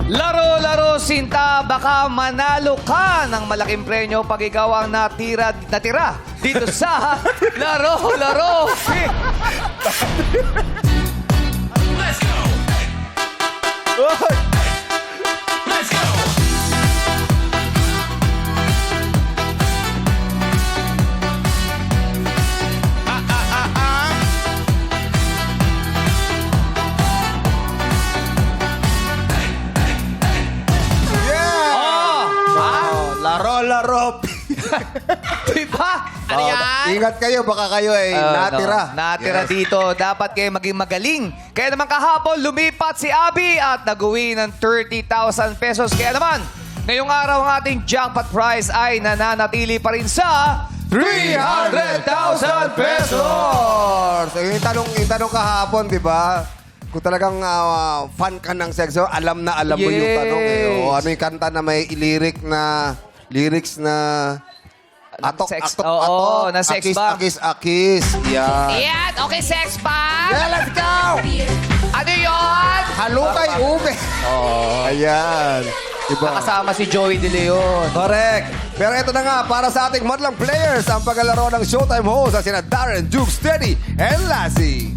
Laro-laro, Sinta, baka manalo ka ng malaking premyo pag ikaw ang natira dito sa Laro-laro. Let's go. Let's go. Laro-laro. Diba? Ano yan? Ingat kayo, baka kayo ay natira. Natira Yes. dito. Dapat kayo maging magaling. Kaya naman kahapon, lumipat si Abby at nag-uwi ng 30,000 pesos. Kaya naman, ngayong araw ang ating jackpot prize ay nananatili pa rin sa 300,000 pesos! So, yung tanong kahapon, di ba? Kung talagang fan ka ng sexo, alam na alam mo yung Yes. tanong. O ano yung kanta na may lyrics na atok, Sex- atok, oo, atok, na sex akis, bomb. akis, akis. Yan. Ayan, okay, sex bomb. Yeah, let's go! Ano yun? Halukay ube. Ayan. Diba? Kasama si Joey De Leon. Correct. Pero ito na nga, para sa ating madlang players, ang paglalaro ng Showtime host ang sina Darren, Duke, Steady, and Lassie.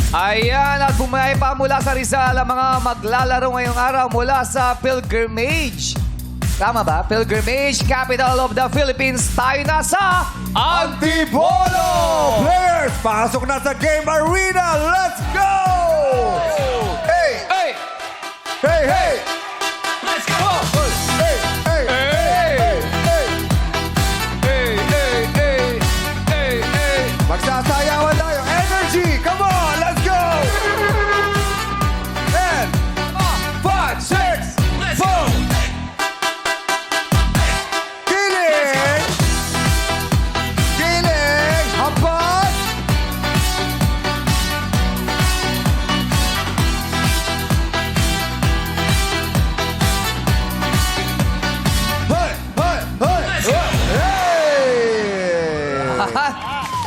Ayan, at bumay pa mula sa Rizal ang mga maglalaro ngayong araw mula sa Pilgrimage. Tama ba? Pilgrimage, capital of the Philippines. Tayo na sa Antipolo! Players, pasok na sa game arena. Let's go! Hey! Hey! Hey! Hey! Let's go. Hey! Hey! Hey! Hey! Hey, hey, hey, hey, hey. Magsasayawan tayo. Energy! Come on! Let's go! 10, 5, 6, Let's go. Kiling! Kiling! Hampas! Hoy! Hoy! Hoy! Let's go. Hey!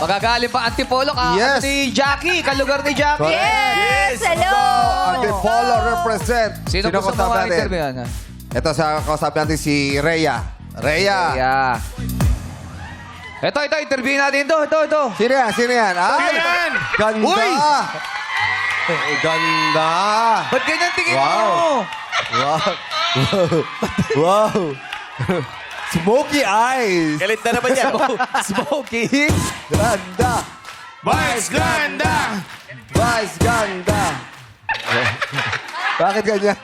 Magagaling pa Antipolo ka. Yes. Ni Jackie, kalugar ni Jackie. Yes, hello. Antipolo represent. Sino gusto mo kausap natin? ma-interviewan? Ito sa kausap natin si Rhea. Rhea. Yeah. Ito, interview natin ito. Sino yan? Sino yan? Ay! yan? Ganda! Uy! Ganda! Ba't ganyan tingin Wow. mo? Wow! Wow! Smoky eyes! Galit na naman yan. Smokey. Ganda! Vice ganda. Vice ganda! Bakit ganyan?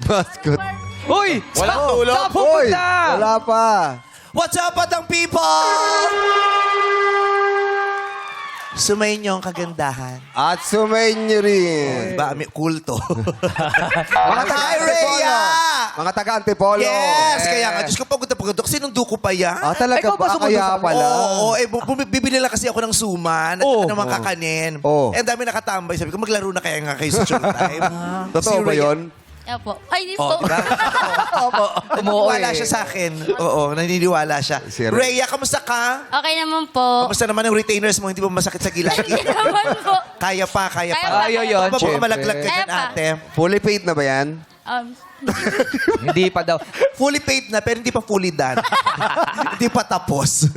Mascot. Uy! Walang saan- tulog. Saan Uy! pupunta? Wala pa. What's up, Batang People? Sumayin niyo ang kagandahan. At sumayin niyo rin. Ba, may kulto. Mga Hi, Rhea! Mga taga-Antipolo. Yes! Kaya nga, Diyos ko, pagod na pagod. Sinundo ko pa yan. Ah, talaga Ikaw ba ba? sumunod Kaya sa- pala. Oo, bibili lang kasi ako ng suman at Oh. ano mga kakanin. Oh. Eh, ang dami nakatambay. Sabi ko, maglaro na kaya nga kayo sa showtime. Totoo Si ba Rhea- yun? Opo. Ay, hindi Oh, po. diba? Opo. Naniniwala eh. siya sa akin. Oo, naniniwala siya. Si Rhea, kamusta ka? Okay naman po. Kamusta naman ang retainers mo? Hindi ba masakit sa gilid? Hindi naman po. Kaya pa. Kaya Ayaw yun, Baka syempre. malaglag ka dyan, Kaya pa. ate. Fully paid na ba yan? Hindi pa daw. Fully paid na, pero hindi pa fully done. Hindi pa tapos.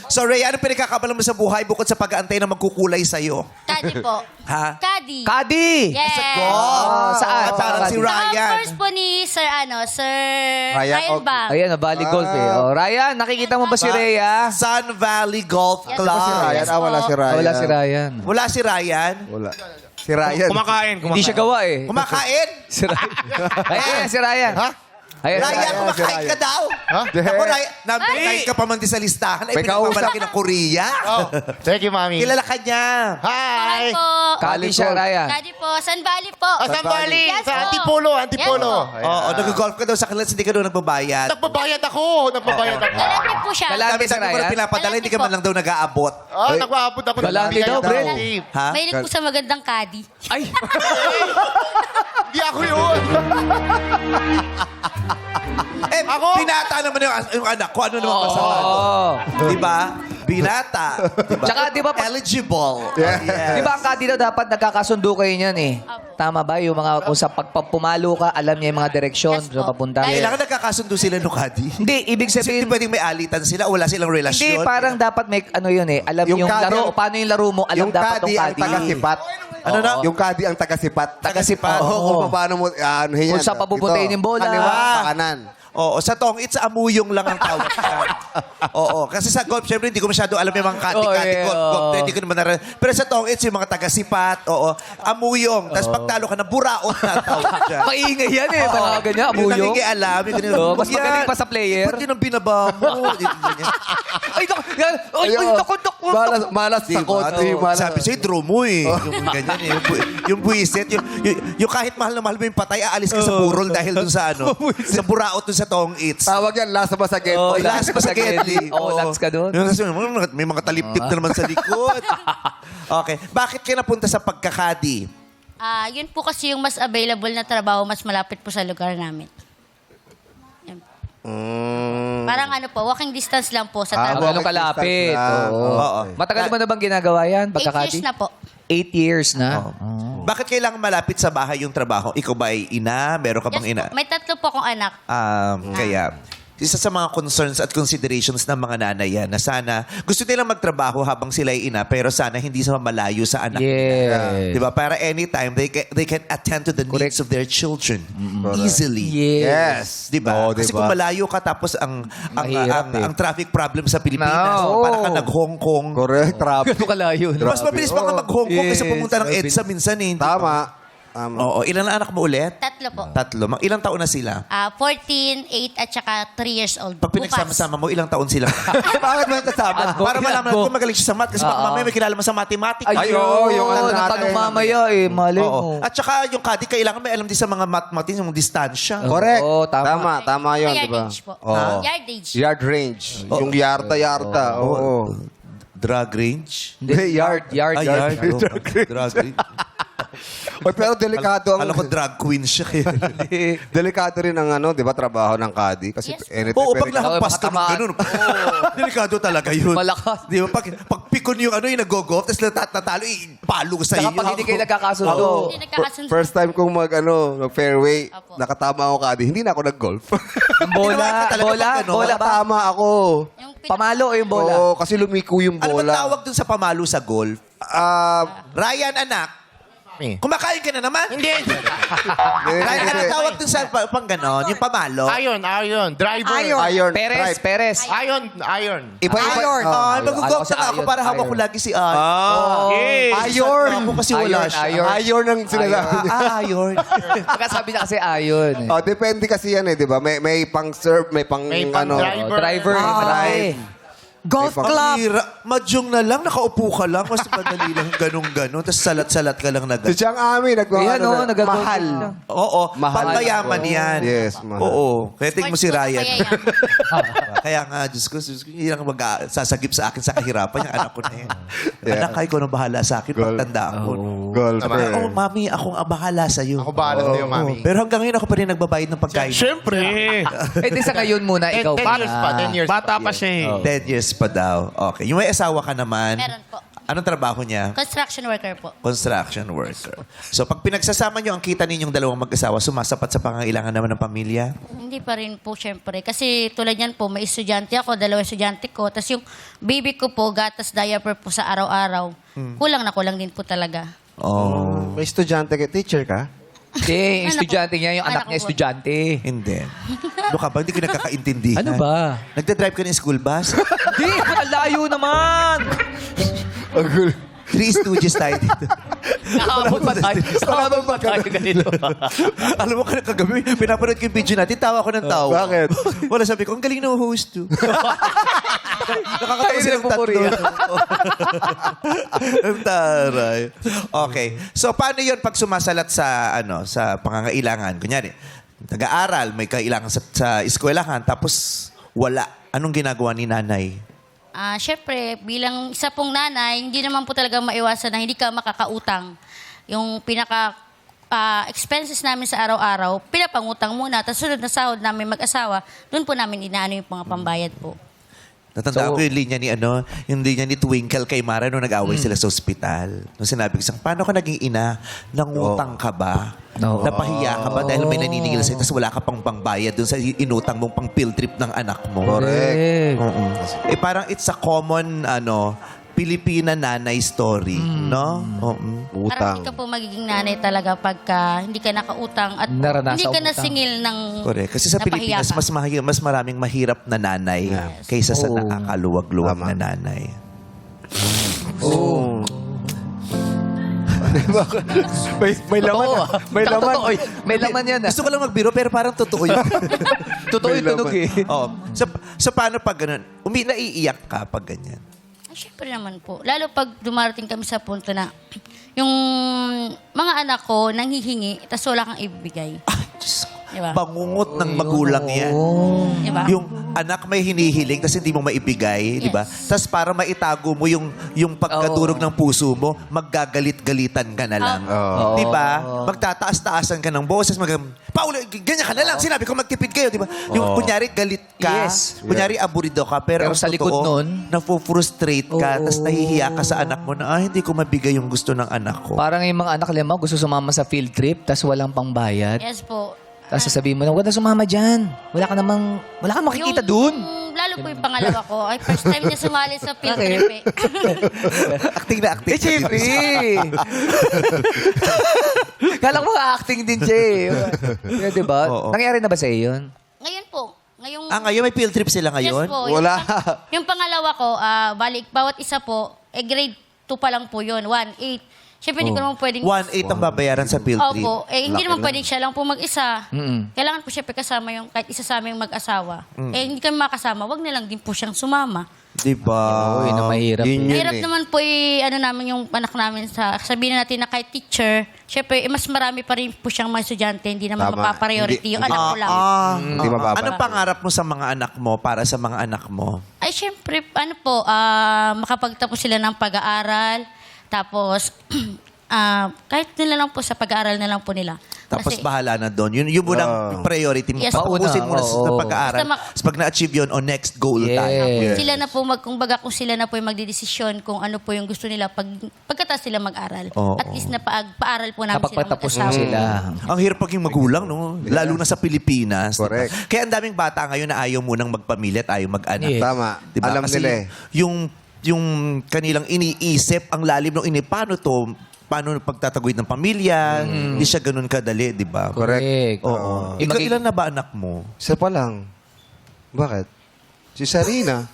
So, Rhea, ano pinagkakabalan mo sa buhay bukod sa pag-aantay na magkukulay sa'yo? Kadi po. Ha? Kadi. Kadi! Yes. Saan? Parang si Saan? Ryan. First po ni Sir, Sir Ryan Ryan Og- Bang. Ayan, Bali Golf eh. Oh, Ryan, nakikita mo ba si Rhea? Sun Valley Golf Yes, Club. Si Ryan? Yes, Ah, wala po. si Ryan. Wala si Ryan. Wala si Ryan. Wala. Si Ryan. Kumakain. Hindi siya gawa eh. Kumakain? Si Ryan. Ayan, si Ryan. Ha? Ayan, si Ryan, Ryan. kumakain ka daw? Ha? Ako, Ryan, nakain ka pa man din sa listahan. Ay, May kausap. pinagmamalaki ng Korea. Oh, thank you, Mami. Kilala ka niya. Hi Hi! po. Kadi siya, Ryan. Kadi po. San Valley po. Oh, Sambali! Yes Sa po. Antipolo, Antipolo. Yes po. Oo, nag-golf ka daw sa class, hindi ka daw nagbabayad. Nagbabayad ako! Nagbabayad ako. Electric po siya. Kailangan- Sabi si mo na Ryan? pinapadala, hindi ka man lang daw nag-aabot. Oh, nagpaabot ako ng Galante daw, bayad. Brent. Ha? Mahilig po sa magandang kadi. Ay! Hindi ako yun! Eh, binata naman yung anak ko. Ano naman masama doon? Oo. Di ba? Binata. Di ba? Tsaka, di ba, Eligible. Yeah. Yes. Di ba ang Kadi daw dapat nagkakasundo kayo niyan eh? Opo. Tama ba? Yung mga, kung sa pagpapumalo ka, alam niya yung mga direksyon Yes sa po. papunta. Kahit- Kailangan nagkakasundo sila no, Kadi. Hindi, ibig Kasi hindi sabihin, pwedeng may alitan sila o wala silang hindi, relasyon. parang dapat may, ano yun eh, alam Yung yung, kadi laro, ang- paano yung laro mo, alam Yung dapat kadi tong ang kadi. taga-sipat. Ano na? Yung kadi ang taga-sipat. Taga-sipat. Oo, Oo. kung paano mo, anuhin yan. Kung saan papupuntahin Ito, yung bola. Kaliwa, Ah. pakanan. Oo, sa tongits, amuyong lang ang tawag. Oo, kasi sa golf, syempre, hindi ko masyado alam yung mga kati-kati Oh, yeah. golf. Hindi ko naman naran. Pero sa tongits, yung mga taga-sipat, oo, amuyong. Tapos pagtalo ka na, buraot na ang tawag dyan. Maingay yan eh, mga ganyan, Yung amuyong. nangingialam, yung ganyan. Oo, mas Yan. magaling pa sa player. Ba't yun ang binaba mo? Ganyan. Ay, naku, yan. Ay, Ayun. naku. Malas sakot. Diba? Malas. Sabi sa'yo, draw mo eh. Yung ganyan eh. Yung buwisit. Yung kahit mahal na mahal mo yung patay, aalis ka sa burol dahil dun sa ano. Sa buraot dun sa tongits. Tawag yan, last ba sa get? Oh, Last pa sa Gedli. Oo, last ka dun. Yung kasi may mga taliptip na naman sa likod. Okay. Bakit ka napunta sa pagkakadi? Yun po kasi yung mas available na trabaho, mas malapit po sa lugar namin. Yan. Parang ano po, walking distance lang po sa trabaho. Ganun kalapit. Oo. Oo. Matagal mo na bang ginagawa yan, 8 pagkakati? years na po. 8 years na. Bakit kailangan malapit sa bahay yung trabaho? Ikaw ba ay ina? Meron ka bang Yes ina? po. May 3 po akong anak. Kaya, isa sa mga concerns at considerations ng mga nanay yan na sana gusto nilang magtrabaho habang sila ay ina pero sana hindi sa malayo sa anak. Yes. Di ba? Para anytime, they can attend to the needs of their children easily. Yes. Di ba? Oo, Kasi diba? kung malayo ka tapos ang Mahirap eh. ang traffic problem sa Pilipinas, No. para ka nag-Hong Kong. Correct, traffic. Ganun kalayo. no? Mas mabilis pa ka mag-Hong Kong Yes. kaysa pumunta ng EDSA minsan eh. Tama. Oo. Ilan ang anak mo ulit? 3 po. 3. Ilang taon na sila? 14, 8, at saka 3 years old. Pag pinagsama-sama mo, ilang taon sila? Bakit mo kasama? Para malaman Go. kung magaling siya sa math. Kasi baka Oo. mamaya may kilala mo sa mathematics. Ay, oo, yung ano natin. natanong mamaya eh, mali Oo. mo. At saka yung kadi, kailangan may alam din sa mga mathematics, yung distansya. Correct. Oo, tama. Tama yun, di ba? Yardage po. Oo. Yardage. Yard range. Yung yarda. Oo. Drug range? Hindi, yard. Ay, yard. Drug range. Oy, pero delikado ang Alam ko drug queen siya. delikado rin ang ano, 'di ba, trabaho ng kadi kasi Yes. anytime Oo, pwede pag ka- lahampas ka ng makatamaan. ganun. Delikado talaga yun. Malakas. Di ba? Pag pikon yung ano, yung nag-go-golf, tapos natatalo, palo sa Saka iyo. pag hindi kayo nagkakasundo. Hindi nagkakasundo. First time kong mag-fairway, Apo. nakatama ako kadi. Hindi na ako nag-golf. Yung bola, Ginawa ka talaga bola, pag ano? bola ba? Nakatama ako. Yung Pamalo o yung bola? Oo, kasi lumiko yung Ano ba bola. tawag dun sa pamalo sa golf? Ryan, anak. Kumakain ka na naman? Hindi. Ryan, ano tawag dun sa pang ganon? Yung pamalo? Iron. Driver. Iron. Perez, drive. Perez. Iron. Iba-iba. Ay, mag-golf Akala ko na ako iron, para hawak ko iron. lagi si Iron. Iron. Ako kasi wala Iron, siya. iron. Iron ang sinasabi niya. Iron. Pagkasabi niya kasi ayon. Eh. Oh, depende kasi yan eh, 'di ba? May pang-serve, may pang May pang ano. drive. Driver. Drive. Golf May club. Hira. Madyong na lang, nakaupo ka lang, mas madali lang ganun-ganun, tapos salat-salat ka lang na Si ganun. Chang Ami, Ayan o, nagagol. mahal. Oo, Mahal. pangmayaman yan. Yes, mahal. Oo. Kaya tingin mo si Sports po, Ryan. kaya yan. Kaya nga, Diyos ko, hindi lang sasagip sa akin sa kahirapan yung anak ko na yan. Yeah. Anak, ikaw na bahala sa akin, pagtanda ako. Golfer. Oh, mami, ako ang bahala sa'yo. Ako bahala sa'yo, mami. Pero hanggang ngayon ako pa rin nagbabayad ng pagkain. Siyempre. Eh, di sa ngayon muna, ikaw 10 pa. years pa. 10 years Bata pa Yes. siya eh. 10 years pa daw. Okay. Yung may asawa ka naman. Meron po. Anong trabaho niya? Construction worker po. Construction worker. So, pag pinagsasama niyo ang kita ninyong dalawang mag-asawa, sumasapat sa pangangailangan naman ng pamilya? Hindi pa rin po, syempre. Kasi tulad yan po, may estudyante ako, 2 estudyante ko. Tapos yung baby ko po, gatas diaper po sa araw-araw. Kulang na kulang din po talaga. Oh. May estudyante ka, teacher ka? Hindi, yung Anak estudyante niya, yung Anak anak niya ko po. estudyante. Hindi. Ano ka ba? Hindi ko nakakaintindihan. Ano ba? Nagda-drive ka ng school bus? Hindi, ang layo naman. 3 Stooges tayo dito. Nakahabol pa tayo. Nakahabol pa tayo ganito. Alam mo, kagabi, pinapanood ko yung video natin, tawa ko ng tawa. Bakit? Wala, sabi ko, ang galing ng host to. Nakakatawa silang tatlo. Ang taray. Okay. So, paano yun pag sumasalat sa, sa pangangailangan? Kunyari, nag-aaral, may kailangan sa eskwelahan, tapos wala. Anong ginagawa ni nanay? Syempre, bilang isa pong nanay, hindi naman po talaga maiwasan na hindi ka makakautang. Yung pinaka expenses namin sa araw-araw, pinapangutang muna. Tapos sunod na sahod namin mag-asawa, doon po namin inaano yung mga pambayad po. Natandaan ko yung linya ni Twinkle kay Mara nung nag-away sila sa ospital. Nung sinabi ko, paano ka naging ina? Nangutang ka ba? No. Napahiya ka ba dahil may naniningil sa'yo tapos wala ka pang pangbayad dun sa inutang mong pang field trip ng anak mo? Correct. Oo. Parang it's a common, Pilipina nanay story, no? Oo. Parang Utang. hindi ka po magiging nanay talaga pagka hindi ka nakautang at Naranasan hindi ka utang. nasingil ng Correct. Kasi sa napahiya Pilipinas, ka. mas maraming mahirap na nanay kaysa sa Oo. nakakaluwag-luwag Tama. na nanay. May laman. May laman. May laman yan. Gusto ko lang magbiro pero parang totoo yun. Totoo yung tunog eh. Oo. So paano pag ganun? Naiiyak ka pag ganyan? Ay, syempre naman po. Lalo pag dumarating kami sa punto na yung mga anak ko nanghihingi tapos wala kang ibibigay. Ay, Diyos ko. Diba? Bangungot ng magulang yan. Diba? Yung anak may hinihiling tapos hindi mo maibigay, di ba? Yes. Tapos para maitago mo yung pagkadurog ng puso mo, maggagalit-galitan ka na lang. Oo. Di ba? Magtataas-taasan ka ng boses, Paolo, ganyan ka na lang. Sinabi ko magtipid kayo, di ba? Yung kunyari galit ka, Yes. kunyari aburido ka, pero Pero ang sa likod totoo, nun, nafu-frustrate ka, Oo. tapos nahihiya ka sa anak mo na, hindi ko mabigay yung gusto ng anak ko. Parang yung mga anak lima gusto sumama sa field trip tapos walang pangbayad. Yes po. Tapos sasabihin mo na, huwag na sumama dyan. Wala ka makikita dun. Lalo po yung pangalawa ko, ay first time niya sumali sa field trip eh. Acting na acting. Eh, syempre. Kala ko acting din siya eh. Yeah, diba? Oo. Nangyari na ba sa iyo yun? Ngayon po, ngayong... Ngayon may field trip sila ngayon? Yes po. Wala. Yung pangalawa ko, balik, bawat isa po, grade 2 pa lang po yun, 1-8. Siyempre, hindi ko naman pwedeng... 1.8 ang babayaran sa field trip. Opo. Hindi naman pwedeng siya lang po mag-isa. Mm-mm. Kailangan po siyempre kasama yung kahit isa sa aming mag-asawa. Hindi kami makasama, wag na lang din po siyang sumama. Diba? Uy, na mahirap. Yun Mahirap eh. naman po namin yung anak namin sabihin na natin na kahit teacher, siyempre, mas marami pa rin po siyang mga estudyante, hindi naman Tama. mapapriority yung Hindi- anak ko lang. Hindi mababa. Anong pangarap mo sa mga anak mo para sa mga anak mo? Ay, siyempre, makapagtapos sila ng pag-aaral, tapos, kahit nila lang po sa pag-aaral na lang po nila. Tapos Kasi, bahala na doon. Yun munang priority mo. Yes. Patapusin mo na Oo. sa pag-aaral. Basta Tapos pag na-achieve yun, next goal Yes. tayo. sila na po, kumbaga kung sila na po yung magdidesisyon kung ano po yung gusto nila pagkatapos sila mag-aral. Oo. At least na paaral po namin Kapag sila patapos mag-asawa. mo sila. Ang hirap paging magulang, no? Lalo na sa Pilipinas. Correct. Diba? Kaya ang daming bata ngayon na ayaw munang magpamilya at ayaw mag-anak. Yes. Tama. Diba? Alam Kasi nila eh. yung kanilang iniisip, ang lalim ng paano pagtataguyod ng pamilya, hindi siya ganun kadali, di ba? Correct. Oo. Ikaw, ilan na ba anak mo? Isa pa lang. Bakit? Si Sarina.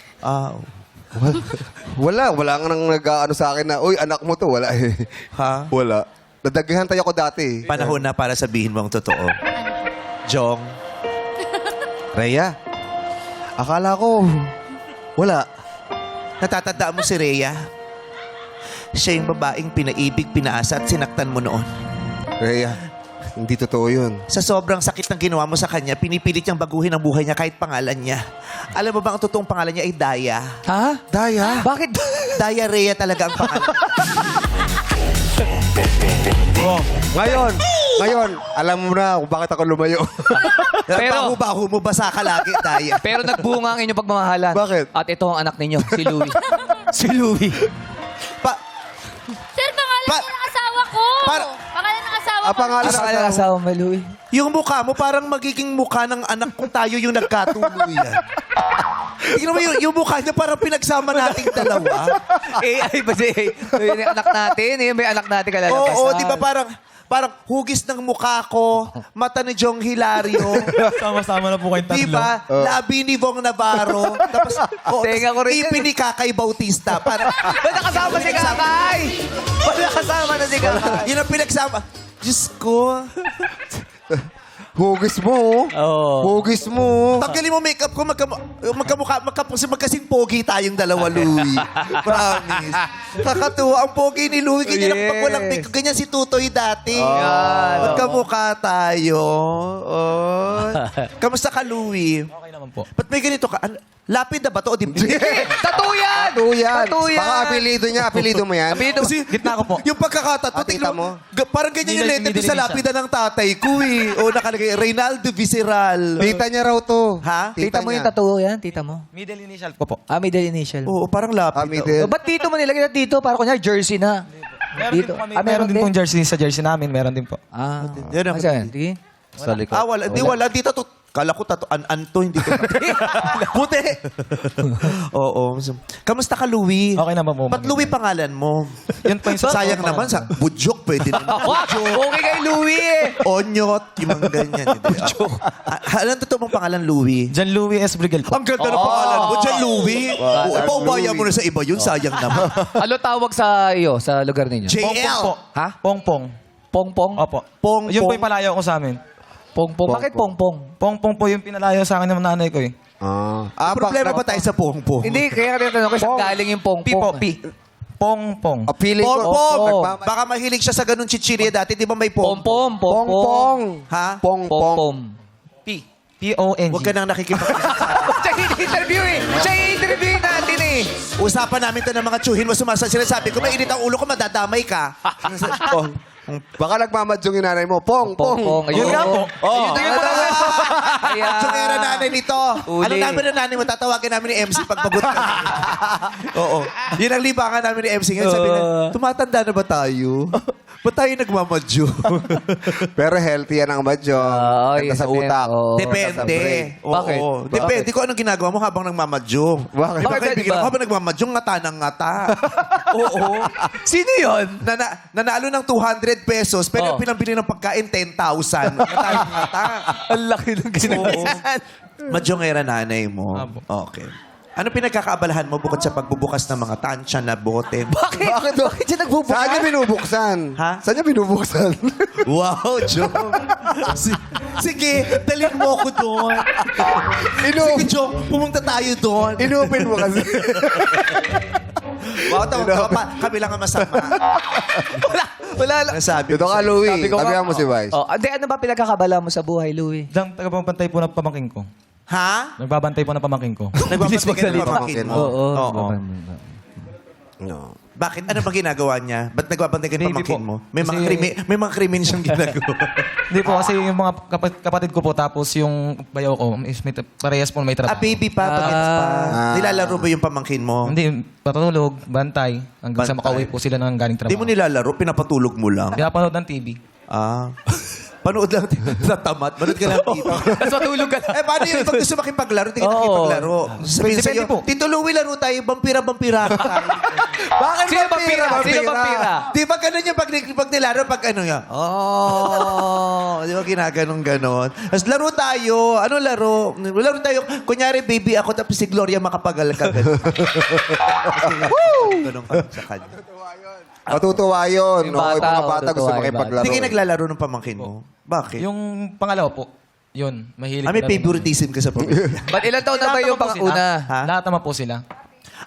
Wala nga nang nag-ano sa akin na, uy, anak mo to. Wala eh. Ha? Wala. Nadaghan tayo ako dati. Panahon na para sabihin mo ang totoo. Jong, Rhea, akala ko, wala. natatandaan mo si Rhea? Siya yung babaeng pinaibig, pinaasa at sinaktan mo noon. Rhea, hindi totoo yun. Sa sobrang sakit ng ginawa mo sa kanya, pinipilit niyang baguhin ang buhay niya kahit pangalan niya. Alam mo ba ang totoong pangalan niya ay Daya? Ha? Daya. Bakit? Daya Rhea talaga ang pangalan. Ngayon, alam mo na kung bakit ako lumayo. Pero- Baho-baho mo basa ka lagi, Daya. Pero nagbunga ang inyong pagmamahalan. Bakit? At ito ang anak ninyo, si Louie. Si Louie. Sir, pangalan Pa- niya ng asawa ko! Para- Pangalan ng asawa ko! pangalan Asa ka ng asawa mo, Louie? Yung mukha mo parang magiging mukha ng anak kung tayo yung nagkatuluyan. Tingnan mo yung mukha niya parang pinagsama nating dalawa. AI ba si AI? Yung anak natin, may anak natin kalalabasan. Oo, di ba parang hugis ng mukha ko, mata ni Jong Hilario. Sama-sama na po kayong tatlo. Di ba? Labi ni Vong Navarro. Tapos, Tenga ko rin yan. ipin ni Kakay Bautista. Parang, Ba't nakasama si Kakay? Ba't nakasama na si Kakay? yun ang pinagsama. Diyos ko. Hugis mo. Hugis mo. Tanggalin mo makeup ko, magkasing pogi tayong dalawa, Louie. Promise. Kakatuwa ang pogi ni Louie. Ganyan ang pag walang makeup. Ganyan si Tutoy dati. Magkamukha tayo. Oh. Kamusta ka, Louie? Okay naman po. Ba't may ganito ka? Lapid na ba to o dibdib? Tattoo yan! Tattoo yan. Tattoo yan! Baka apelido niya. Apelido mo yan. Kasi, Gitna ko po. Yung pagkakatato, Tita tingnan mo? Parang ganyan yung letter sa lapida ng tatay ko eh. O nakalagay, Reynaldo Visceral. Tita niya raw to. Ha? Tita mo yung tattoo yan? Tita mo? Middle initial ko po. Middle initial. Oo, parang lapid. Middle. Ba't dito mo nilagay na dito? Para kunyari jersey na. Dito. Meron din pong jersey sa jersey namin. Meron din po. Yan ang- Asan? Sige. Sa likod. Wala. Di wala. Dito to. Kala ko anto, hindi ko. Puti. Oo. Kamusta ka, Louie? Okay naman po. Ba't Louie pangalan mo? Yun po yung Sayang naman sa budyok pwede naman. Okay kay Louie eh. Onyot, yung mga ganyan. Anong totoo mong pangalan, Louie? John Louis S. Brigel po. Ang ganda ng pangalan mo, John Louie. Paubaya mo na sa iba yun, sayang naman. Ano tawag sa iyo, sa lugar ninyo? JL. po. Ha? Pongpong. Pongpong? Opo. Pongpong. Yun po yung palayo ko sa amin. Pongpong. Bakit pongpong? Pongpong po yung pinalayo sa akin ng nanay ko eh. Problema ba tayo sa pongpong? Hindi, kaya ka tinatanong ko saan galing yung pongpong. P po, P. Pongpong. Feeling ko. Pongpong. Baka mahilig siya sa ganun chichirya dati. Di ba may pongpong? Pongpong. Pongpong. Ha? Pongpong. P. P-O-N-G. Huwag ka nang nakikipag... Siya yung interview eh. Siya yung interview natin eh. Usapan namin to ng mga tsuhin mo sinasabi ko, mainit ang ulo ko, madadamay ka. Baka nagmamadyong yung nanay mo. Pongpong. Ayun nga po. Ayun yung pala. Ayan. Tsukera nanay nito. Uli. Ano namin ng nanay mo? Tatawagin namin ni MC pag pagod ka. Oo. Yun ang libangan namin ni MC ngayon. Sabi na, tumatanda na ba tayo? Ba't tayo nagmamadyo? Pero healthy yan ang madyong. Ganda sa utak. Depende. Oo. Bakit? Depende kung anong ginagawa mo habang nagmamadyong. Bakit? Bakit Kaibigan ba? ko habang nagmamadyong, ngata ng ngata. Oo. Sino yun? Nanalo ng 200 pesos, pero Oh. pinambili ng pagkain 10,000. Ngata ng ngata. Ang laki ng ginagawa. Madyongera nanay mo. Apo. Okay. Ano pinagkakaabalahan mo bukod sa pagbubukas ng mga tansya na bote? Bakit? Bakit siya nagbubukas? Saan niya binubuksan? Ha? Saan niya binubuksan? Wow, Jong. Sige, dalhin mo ako doon. Sige, Jong, pumunta tayo doon. Inopen mo kasi. Wow, kami lang ang masama. Wala lang. Nasabi Dito ko ka, sa'yo. Louie. Sabi ko nga, Sabihan mo si Vice. Oh, ande, ano ba pinagkakabala mo sa buhay, Louie? Diyan, tagapagpantay po ng pamangkin ko. Ha? Nagbabantay po ng pamangkin ko. Nagbabantay ka ng magsalita. pamangkin mo? Oo. No. Bakit? Ano ba ginagawa niya? Ba't nagbabantay ka ng Baby pamangkin po. mo? May Kasi- mga krimen siyang ginagawa. Hindi po, kasi yung mga kapatid ko po, tapos yung bayaw ko, is may, parehas po may trabaho. Baby pa, pagets pa. Nilalaro ba yung pamangkin mo? Hindi, patulog, bantay, hanggang sa Bantay. makauwi po sila ng galing trabaho. Hindi mo nilalaro, pinapatulog mo lang. Pinapanood ng TV. Panood lang sa tamat. Manood ka lang dito. Tapos matulog ka na. Paano yun? Pag gusto makipaglaro, hindi ka Oo. nakipaglaro. Sabihin Depende sa'yo, po. Tito Louie, laro tayo. Vampira tayo. Bakit Sino vampira? Sino vampira? Di ba ganun yung pag nilaro, pag ano yan? Di ba ginaganon ganon? Tapos laro tayo. Ano laro? Laro tayo. Kunyari, baby ako, tapos si Gloria makapagal ka. Ganon. Ganon ka sa kanya. Matutuwa yun. Yung No? bata, Yung mga bata gusto matutuwa yung makipaglaro. Hindi kayo naglalaro ng pamangkin mo? Bakit? Yung pangalawa po, yun, mahilig. May na rin. favoritism ka sa pamangkin. Ba't ilan taon na ba yung Lahat naman po sila. pang-una? Ha? Lahat naman po sila.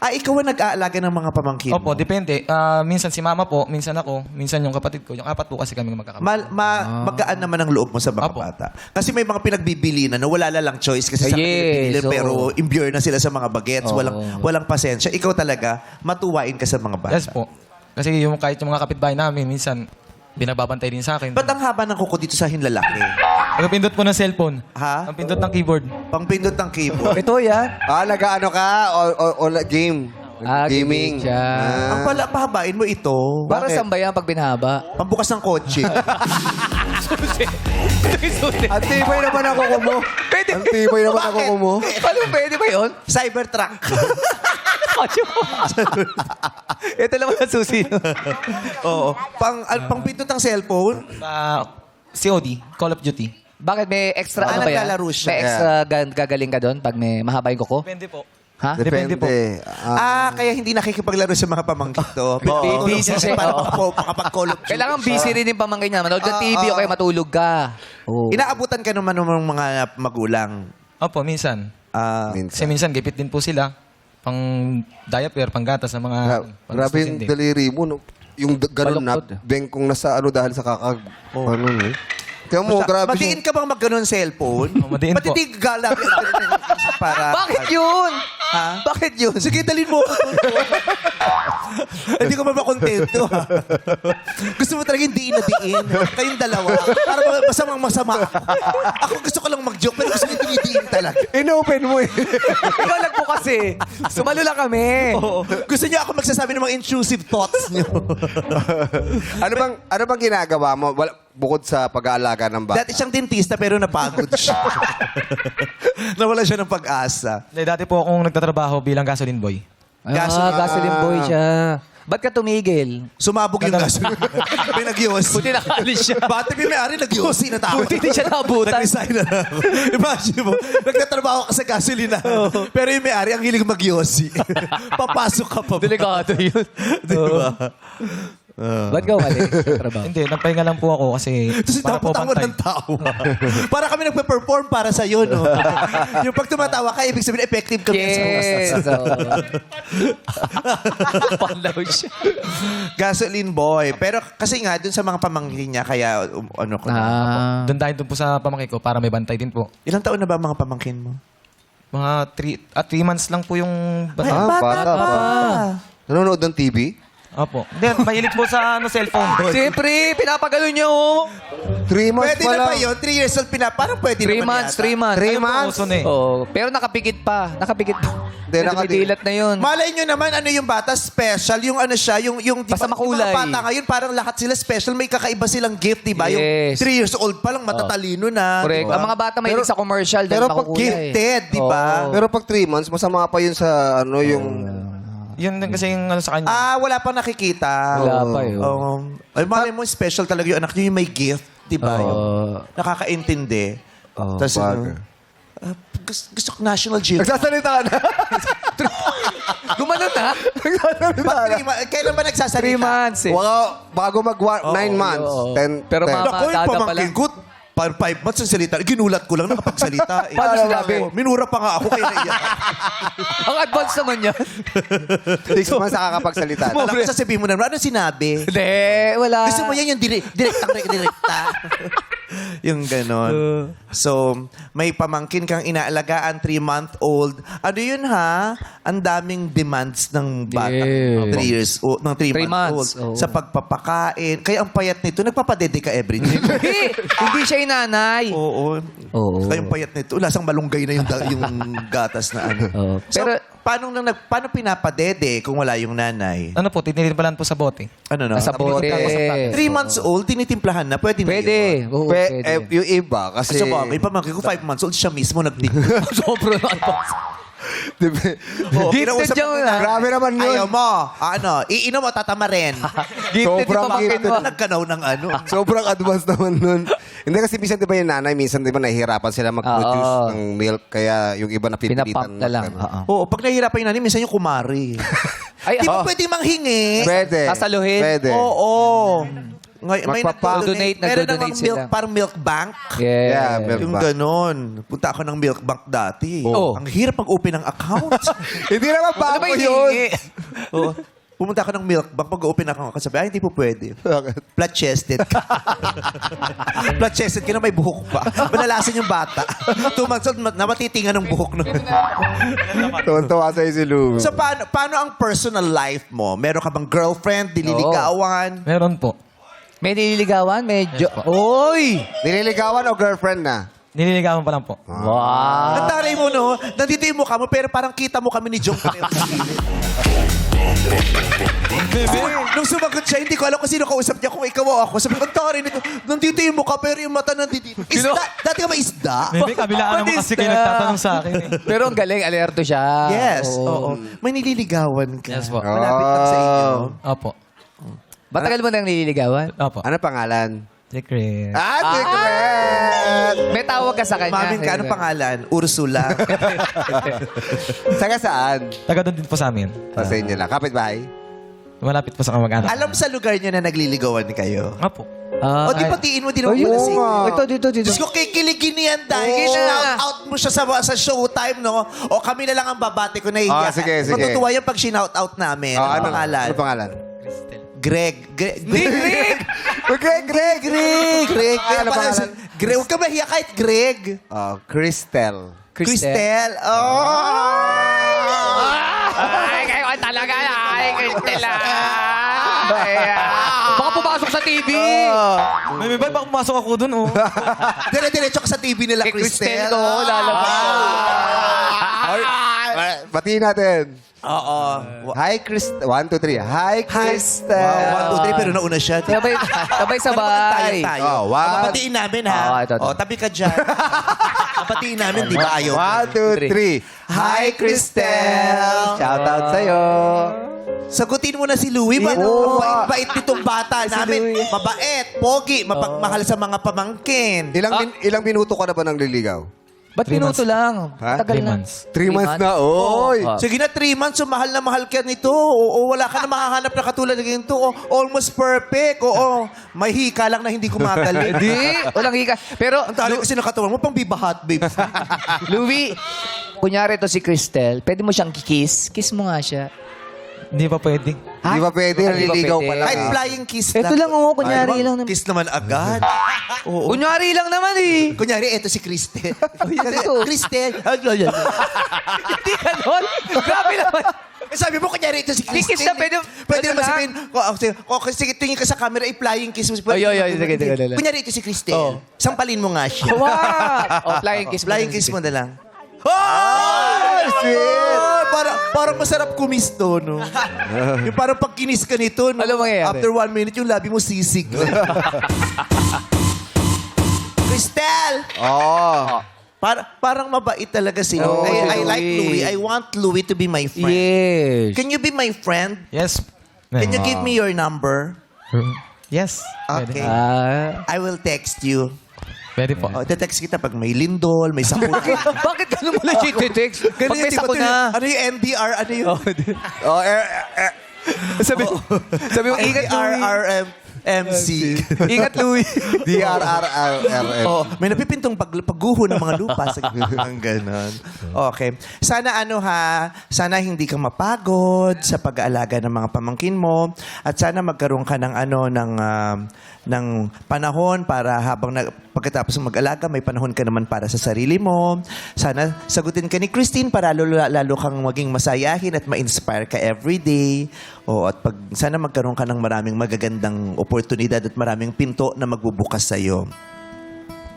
Ikaw ang nag-aalaga ng mga pamangkin mo? Opo, depende. Minsan si mama po, minsan ako, minsan yung kapatid ko. Yung apat po kasi kami magkakapatid. Magaan naman ang loob mo sa mga Apo. bata. Kasi may mga pinagbibili na wala na lang choice kasi sa Yes, pinipili, oo. pero imbure na sila sa mga bagets. Oo. Walang pasensya. Ikaw talaga, matuwain ka sa mga bata. Yes po. Kasi yung kahit yung mga kapitbahay namin, minsan binababantay din sa akin. Ba't ang haba ng kuko dito sa hinlalaki? Pagpindot po ng cellphone. Ha? Ang pindot ng keyboard. Pangpindot ng keyboard. Ito yan. Nag-ano ka? O game. Gaming. siya. Ang pala, pahabain mo ito. Para Bakit? saan ba yan pag binahaba? Pambukas ng kotse. Ang tibay naman ako mo. Pwede. Ang tibay naman ako mo. Ano, pwede ba yun? Cybertruck. Ito naman ang susi. Oo. Pangpindot ng cellphone. COD, Call of Duty. Bakit may extra ano ba yan? naglalaro siya. May extra gagaling ka doon pag may mahaba yung kuko? Depende po. Ha? Depende po. Kaya hindi nakikipaglaro sa mga pamangkin to. Busy siya. Para Oo. makapag-call of duty. Kailangan busy rin yung pamangkin niya. Manood ng TV o kaya matulog ka. Oh. Inaabutan ka naman ng mga magulang. Opo, minsan. Kasi minsan, gipit din po sila. Pang diaper, pang gatas ng mga... Grabe yung daliri mo. No? Yung gano'n na, Baluktot. bengkong nasa ano dahil sa kakag. Ano, no? Tiyan mo, grabe. Madiin ka bang mag-ganon cellphone? Madiin Ba't po. hindi gala? Para... Bakit yun? Ha? Bakit yun? Sige, dalhin mo ako. Hindi ko ba makontento, ha? Gusto mo talaga diin na diin? Kayong dalawa. Para masamang masama ako. Ako gusto ko lang mag-joke, pero gusto niyo dinidiin talaga. Inopen mo eh. Ikaw lang po kasi. Sumalo lang kami. Oo. Gusto niyo ako magsasabi ng mga intrusive thoughts niyo. ano bang ginagawa mo bukod sa pag-aalaga ng bata? Dati siyang dentista, pero napagod siya. Nawala siya ng pag-asa. Dati po akong nagtatrabaho bilang gasoline boy. Gasoline boy siya. Ba't ka tumigil? Sumabog yung gasoline. Pinag-yos. Buti nakaalis siya. Bati may-ari, nag-yosi na tao. Buti di siya naabutan. Nag-resign na ako. Imagine mo, nagtatrabaho ka sa gasolina. Pero yung may-ari, ang hilig mag-yosi. Papasok ka pa ba? Delikado yun. Di ba? Ba't ka umalis sa trabaho? Hindi, nagpahinga lang po ako kasi Tapos para po dapat mo pantay. ng tao. Para kami nagpe-perform para sa'yo, no? Yung pag tumatawa ka, ibig sabihin, effective kami sa Yes. Panlaw siya. Gasoline boy. Pero kasi nga, dun sa mga pamangkin niya, kaya ano ko na. Doon po sa pamangkin ko para may bantay din po. Ilang taon na ba mga pamangkin mo? Mga 3 months lang po yung bata. Bata pa. Nanonood ng TV? Opo. Then, mahilig po sa cellphone. Siyempre, pinapagalo niyo. 3 months Pwede pa na lang. ba yun? 3 years old parang pwede 3 naman months, yata. 3 months. 3 months? Uso na eh. Oh, pero nakapikit pa. Nakapikit pa. Hindi, Dumidilat na yun. Malay nyo naman, ano yung bata? Special. Yung ano siya, yung Basta makulay. Yung mga bata ngayon, parang lahat sila special. May kakaiba silang gift, di ba? Yes. Yung 3 years old pa lang, matatalino na. Correct. di ba? Ang mga bata mahilig sa commercial. pero dahil pag makukulay. Gifted, di ba? Pero pag 3 months, masama pa yun sa yung... Yun din kasi yung ano sa kanya. Wala pang nakikita. Wala pa yun. Ay, malay mo, special talaga yung anak niyo, yung may gift, di ba? Yung nakakaintindi. Tapos, bagay. gusto ko National Geographic. Nagsasalita na. Gumanon na. Kailan ba nagsasalita? 3 months eh. Bago mag 9 months. oo. 10, Pero 10. mama, Ako yung daga pa pamangkin lang. ko, 5 months ang salita. Ginulat ko lang nakapagsalita. Paano sinabi? Minura pa nga ako kaya naiyak. Ang advance naman yan. 6 months nakakapagsalita. Alam ko sasabihin mo naman, ano sinabi? Hindi, wala. Gusto mo yan yung direkta. Yung ganon. So, may pamangkin kang inaalagaan, 3-month-old. Ano yun ha? Ang daming demands ng bata. Yeah. 3 years old, ng 3 3 months old. months, oo. Sa pagpapakain. Kaya ang payat nito, nagpapadede ka every day. Hindi siya inanay. Oo. Oo. Kaya yung payat nito, lasang malunggay na yung gatas na ano. Oo. So, Pero- paano pinapadede kung wala yung nanay? Ano po, tinitimplahan po sa bote. Ano no? Nasa bote. 3 months old, tinitimplahan na. Pwede na Pwede. yun. Oo, pwede. Yung iba, kasi... Sa bagay, pamangkin ko 5 months old, siya mismo nagtimpla. Sobrang advance. Oo, Gifted kinausap siya ko yun, na, ah. Grabe naman yun. Ayaw mo. Iinom o tatama rin. Gifted Sobrang yung pamangkin gifted. mo. Nagkanaw ng ano. Sobrang advanced naman nun. Hindi kasi minsan di ba yung nanay, minsan di ba nahihirapan sila mag-produce Oo. ng milk, kaya yung iba napipilitan. Pinapump na lang. Oo, pag nahihirapan yung nanay, minsan yung kumari. Ay, Di ba oh. pwede manghingi? Pwede. Sasaluhin? Pwede. Oo. Ngayon, may Magpapa-donate, Meron nagdo-donate namang milk, sila. parang milk bank. Yeah, milk Yung bank. ganon. Punta ako ng milk bank dati. Oo. Ang hirap mag-open ng account. Hindi naman Ano pa ba ako yun? yun. Oo. Pumunta ako ng milk bank, mag-open account. Sabi, hindi po pwede. Bakit? Flat-chested ka. Flat-chested ka na may buhok pa. Malalasan yung bata. 2 months old, namatitingan ng buhok nun. Tuwan-tuwa sa'yo si Lou. So, paano ang personal life mo? Meron ka bang girlfriend, dililigawan? Meron po. May nililigawan? Medyo. Oy! Nililigawan o girlfriend na? Nililigawan pa lang po. Wow. Ang taray mo, no? Nandito yung mukha mo, pero parang kita mo kami ni Jong pareho sa gilid. Nung sumagot siya, hindi ko alam kung sino kausap niya, kung ikaw o ako. Sabi ko, ang taray nito, nandito yung mukha, pero yung mata nandito. Isda? Dati ka ba isda? Maybe kabilaan naman kasi kayo nagtatanong sa akin eh. Pero ang galing, alerto siya. Yes, Oo. oo. May nililigawan ka. Yes po. Malapit lang sa inyo. Opo. Matagal mo nang nililigawan? Opo. Ano pangalan? Secret. Secret! May tawag ka sa kanya. Mamin ka, anong pangalan? Ursula. Saka saan? Taga doon din po sa amin. Sa inyo lang. Kapit-bahay? Malapit po sa kamag-anak. Alam sa lugar niyo na nagliligawan kayo? Opo. O di patiin mo din ako Ayun. pala si... Ito, dito. Diyos ko, kikiligin niyan dahil Oo. shout out mo siya sa showtime, no? O kami na lang ang babate ko na iya. Sige, sige. Matutuwa yan pag shout out namin. Oh, Ano pangalan? Ano pangalan? Greg. Greg! Greg. Ano pangalan? Greg. Huwag ka mahiya kahit Greg. Oh, Cristel. Cristel. Oh! Ay, kayo talaga. Ay, Cristel. Baka pumasok sa TV. May baka pumasok ako dun, oh. Dire-diretso ka sa TV nila, Kay Cristel, Cristel. oh, lalabas siya. Batiin natin. Oo. Hi, Cristel. 1, 2, 3. Hi, Cristel. Wow, 1, 2, 3, pero nauna siya. Sabay. Tayo. Oh, one. Batiin namin, ha? Oh, ito. Oh, tabi ka dyan. Batiin namin, di ba ayaw? 1, 2, 3. Hi, Cristel. Shout out sa'yo. Sagutin mo na si Louie. Ba? Oo. Ang bait nitong bata namin. Louie. Mabait, pogi, mapagmahal sa mga pamangkin. Ilang minuto ka na ba ng liligaw? Ba't minuto lang? Ha? Tagal 3 na. months. 3 months na, oy. Sige na, 3 months, so mahal na mahal ka nito. Oo, wala ka na makahanap na katulad ng ganito. Oo, almost perfect. Oo, may hika lang na hindi kumagaling. Hindi, walang hika. Pero, Ang tali kasi nakatawan mo, pang bibahat, babe. Louie, kunyari to si Cristel, pwede mo siyang kiss. Kiss mo nga siya. Hindi pa pwede. Di ba pwede? Hindi ba Naliligaw pwede? pa lang. Kahit flying kiss Ito lang, oh, kunyari lang naman. Kiss naman agad. Oo. Kunyari lang naman eh. Kunyari, eto si Cristel. ito. Cristel. Hindi ganon. Grabe naman. Sabi mo, kunyari, ito si Cristel. Kiss na, pwede naman lang. sabihin, sige, tingin ka sa camera, i-flying kiss mo. Ay, sige. Kunyari, ito si Cristel. Sampalin mo nga siya. Wow! Oh, flying kiss mo. Flying kiss mo na lang. Oh! sweet. Parang masarap kumisto, no? Yung parang pag kinis ka nito, no? Ano mangyayari? After 1 minute, yung labi mo sisig. Cristel! Oh. Parang mabait talaga si Oh, Louie. I si like Louie. Louie. I want Louie to be my friend. Yes. Can you be my friend? Yes. Can you give me your number? Yes. Okay. I will text you. Pwede po. Oh, text kita pag may lindol, may sakuna. Bakit ganun mo lang siya text? Pag may di ba sako ito na. Ano yung NDR? Ano yung Oh, Sabi mo, ingat Louie. NDRRMC? Ingat Louie. DRRRRM. Oh, may napipintong pagguho ng mga lupa sa ang ganon. Okay. Sana sana hindi ka mapagod sa pag-aalaga ng mga pamangkin mo at sana magkaroon ka ng ng panahon para pagkatapos ng mag-alaga, may panahon ka naman para sa sarili mo. Sana sagutin ka ni Christine para lalo kang maging masayahin at ma-inspire ka everyday. At sana magkaroon ka ng maraming magagandang oportunidad at maraming pinto na magbubukas sa'yo.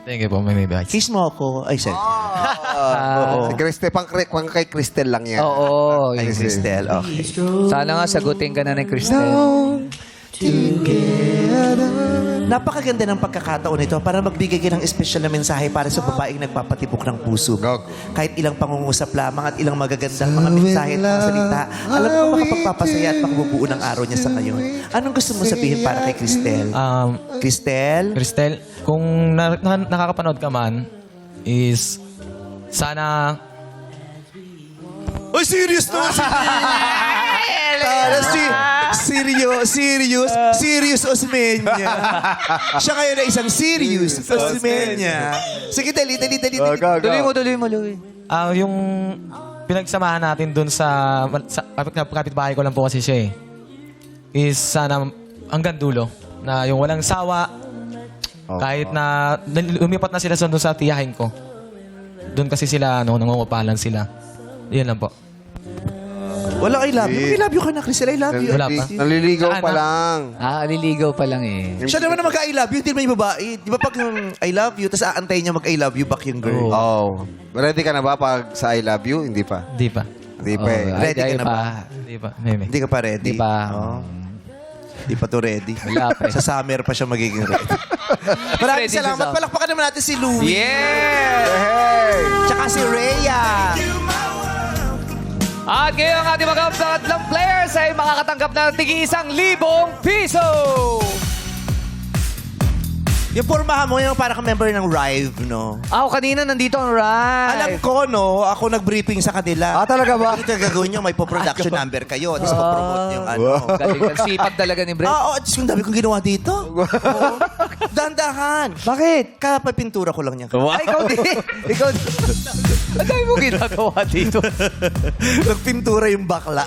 Thank you po, may badge. Kiss mo ako. Ay, sorry. Si Cristel, pang kay Cristel lang yan. Oo. Ay, Cristel. Okay. Sana nga sagutin ka na ni Cristel. Napakaganda ng pagkakataon ito para magbigay ka ng espesyal na mensahe para sa babaeng nagpapatibok ng puso. Kahit ilang pangungusap lamang at ilang magagandang mga mensahe at mga salita, alam mo makapagpapasaya at makabubuo ng araw niya sa ngayon. Anong gusto mo sabihin para kay Cristel? Cristel? Cristel, kung nakakapanood ka man, is sana... Oh, serious to! Serious Osmeña. Siya ngayon ay isang serious Osmeña. Sige, dali. Tuloy mo, Louie. yung pinagsamahan natin dun sa kapitbahay ko lang po kasi siya is sana hanggang dulo na yung walang sawa kahit na lumipat na sila doon sa tiyahin ko. Doon kasi sila nangungupalan sila. Yun lang po. Walang I love you. I love you ka na, Cristel. I love you. Wala pa. Naliligaw pa lang. Naliligaw pa lang eh. Siya naman na mag-I love you, hindi naman yung babae. Di ba pag I love you, tapos aantayin niya mag-I love you back yung girl. Oh. Ready ka na ba pag sa I love you? Hindi pa. Di pa. Hindi pa eh. Ready ka na ba? Di pa. Maybe. Hindi ka pa ready? Di pa. Oh. Di pa to ready. Wala pa eh. Sa summer pa siya magiging ready. Maraming Ready sa salamat. summer. Palakpakan naman natin si Louie. Yeah! Hey! Tsaka si Rhea. At ngayon ang ating mga tatlong players ay makakatanggap ng tig-1,000 piso! Yung pormahan mo, yung para ka-member ng Rive, no? Ako kanina nandito ang ride. Alam ko, no? Ako nag-briefing sa kanila. Talaga ba? Ito gagawin nyo, may po-production number kayo. Tapos po-promote yung ano. Galing ang sipag talaga ni Brett. Diyos ko, ang dami kong ginawa dito. Oo. Dandahan. Bakit? Kapapintura ko lang niya. Ay, ikaw din. Ikaw din. Ang dami mo ginagawa dito. Nagpintura yung bakla.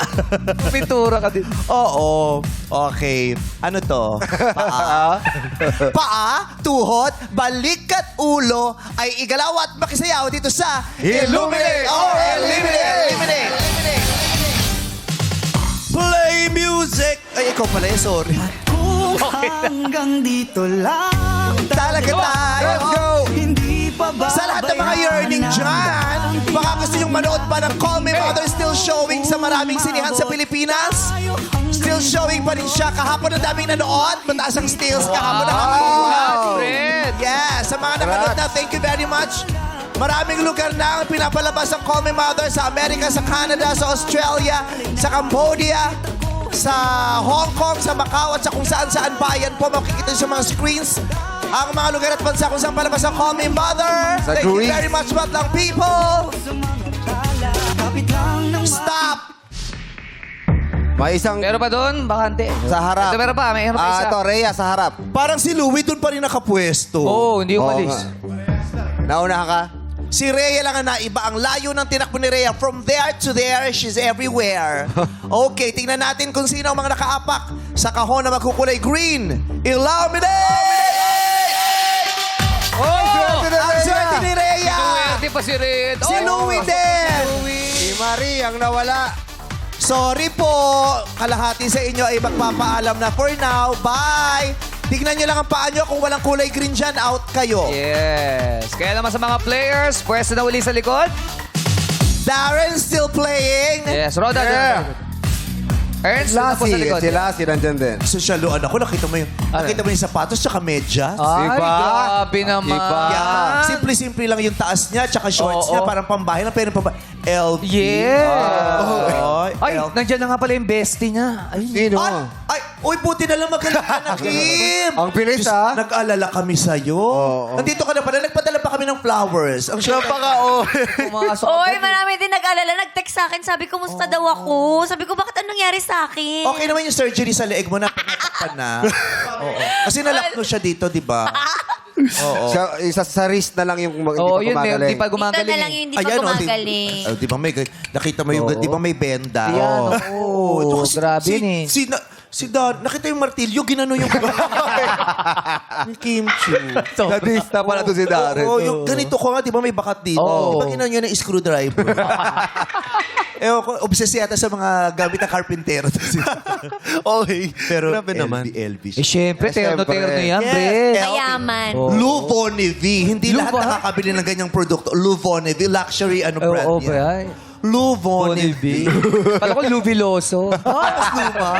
Pintura ka din. Oo. Okay. Ano to? Paa? Paa? tuhod, balik at ulo ay igalaw at makisayaw dito sa Illuminate or Eliminate! Play music! Ay, ikaw pala eh, sorry. Hanggang dito lang Talaga tayo. Let's go! Hindi pa ba Sa lahat ng mga yearning dyan, baka gusto nyong manood pa ng Call Me Mother, still showing sa maraming sinihan sa Pilipinas. Still showing pa rin siya. Kahapon ang daming nanood. Mataas ang stills kahapon na Congrats, Fred! Yeah, sa mga nakanood na, thank you very much. Maraming lugar na ang pinapalabas ang Call Me Mother sa Amerika, sa Canada, sa Australia, sa Cambodia, sa Hong Kong, sa Macau, at sa kung saan-saan bayan po. Makikita sa mga screens ang mga lugar at bansa kung saan palabas ang Call Me Mother. Sa Thank you Greece. very much, Batlang people. kapit lang ng Stop! May isang Meron pa doon? Bakante. sa harap. Ito, meron pa. May pa isa. Ito, Rhea, sa harap. Parang si Louie doon pa rin nakapwesto. Oo, hindi Oo umalis. nga. Nauna ka? Si Rhea lang ang naiba. Ang layo ng tinakbo ni Rhea. From there to there, she's everywhere. Okay, tingnan natin kung sino ang mga nakaapak sa kahon na magkukulay green. Illuminate! Oh! Swerte na Ang Rhea! swerte ni Rhea! Swerte pa si Red. Si Louie din! Si Marie ang nawala. Sorry po, kalahati sa inyo ay magpapaalam na for now. Bye! Tignan nyo lang ang paa nyo. Kung walang kulay green dyan, out kayo. Yes. Kaya naman sa mga players, pwesto na uli sa likod. Darren still playing. Yes, Roda. Yeah. Ernst, na po sa Lassie, likod. si Lassie nandyan din. Sosyaluan ako, nakita mo yung sapatos tsaka medyas. Ay, Diba? grabe naman. Diba? Yeah. Simple-simple lang yung taas niya tsaka shorts Oo. niya. Parang pambahay lang, pero pambahay. LV. Yes. Ay, Ay, nandiyan na nga pala yung bestie niya. Ay, Sino? Ay, uy, buti na lang magaling ka na, Kim. Ang bilis, Diyos, ah. Nag-alala kami sa'yo. Oo. Nandito ka na pala. Nagpadala pa kami ng flowers. Ang siya pumasok. Oy, marami din nag-alala. Nag-text sa akin. Sabi ko, musta daw ako? Sabi ko, bakit anong nangyari sa akin? Okay naman yung surgery sa leeg mo na pinatakpan na. Oo. Kasi nalakno siya dito, di ba? Oo. Isa sa wrist na lang yung Oo, hindi yun, pa hindi gumagaling. pa Dito gumagaling. na lang yung hindi pa Ayan, oh, gumagaling. Di ba may, nakita mo yung, Oo. di ba may benda? Yan, Oo. oo. Ito kasi Grabe yun eh. Si Dan, nakita yung martilyo, ginano yung ni Kim Chu. Sadista pala to si Darren. Oo, yung ganito ko nga, di ba may bakat dito? Oo. Di ba ginano yun ng screwdriver? Ewan ko, obsessed yata sa mga gamit ng carpintero. Okay. Pero Grabe naman. LV Eh, syempre, Siyempre. terno yan, Yes. Fred. Mayaman. Lou Bonnevie. Hindi Lou lahat ba? nakakabili ng ganyang produkto. Lou Bonnevie, luxury brand Oo, yan. ba? Lou Bonnevie. Pala ko Luviloso. Mas luma.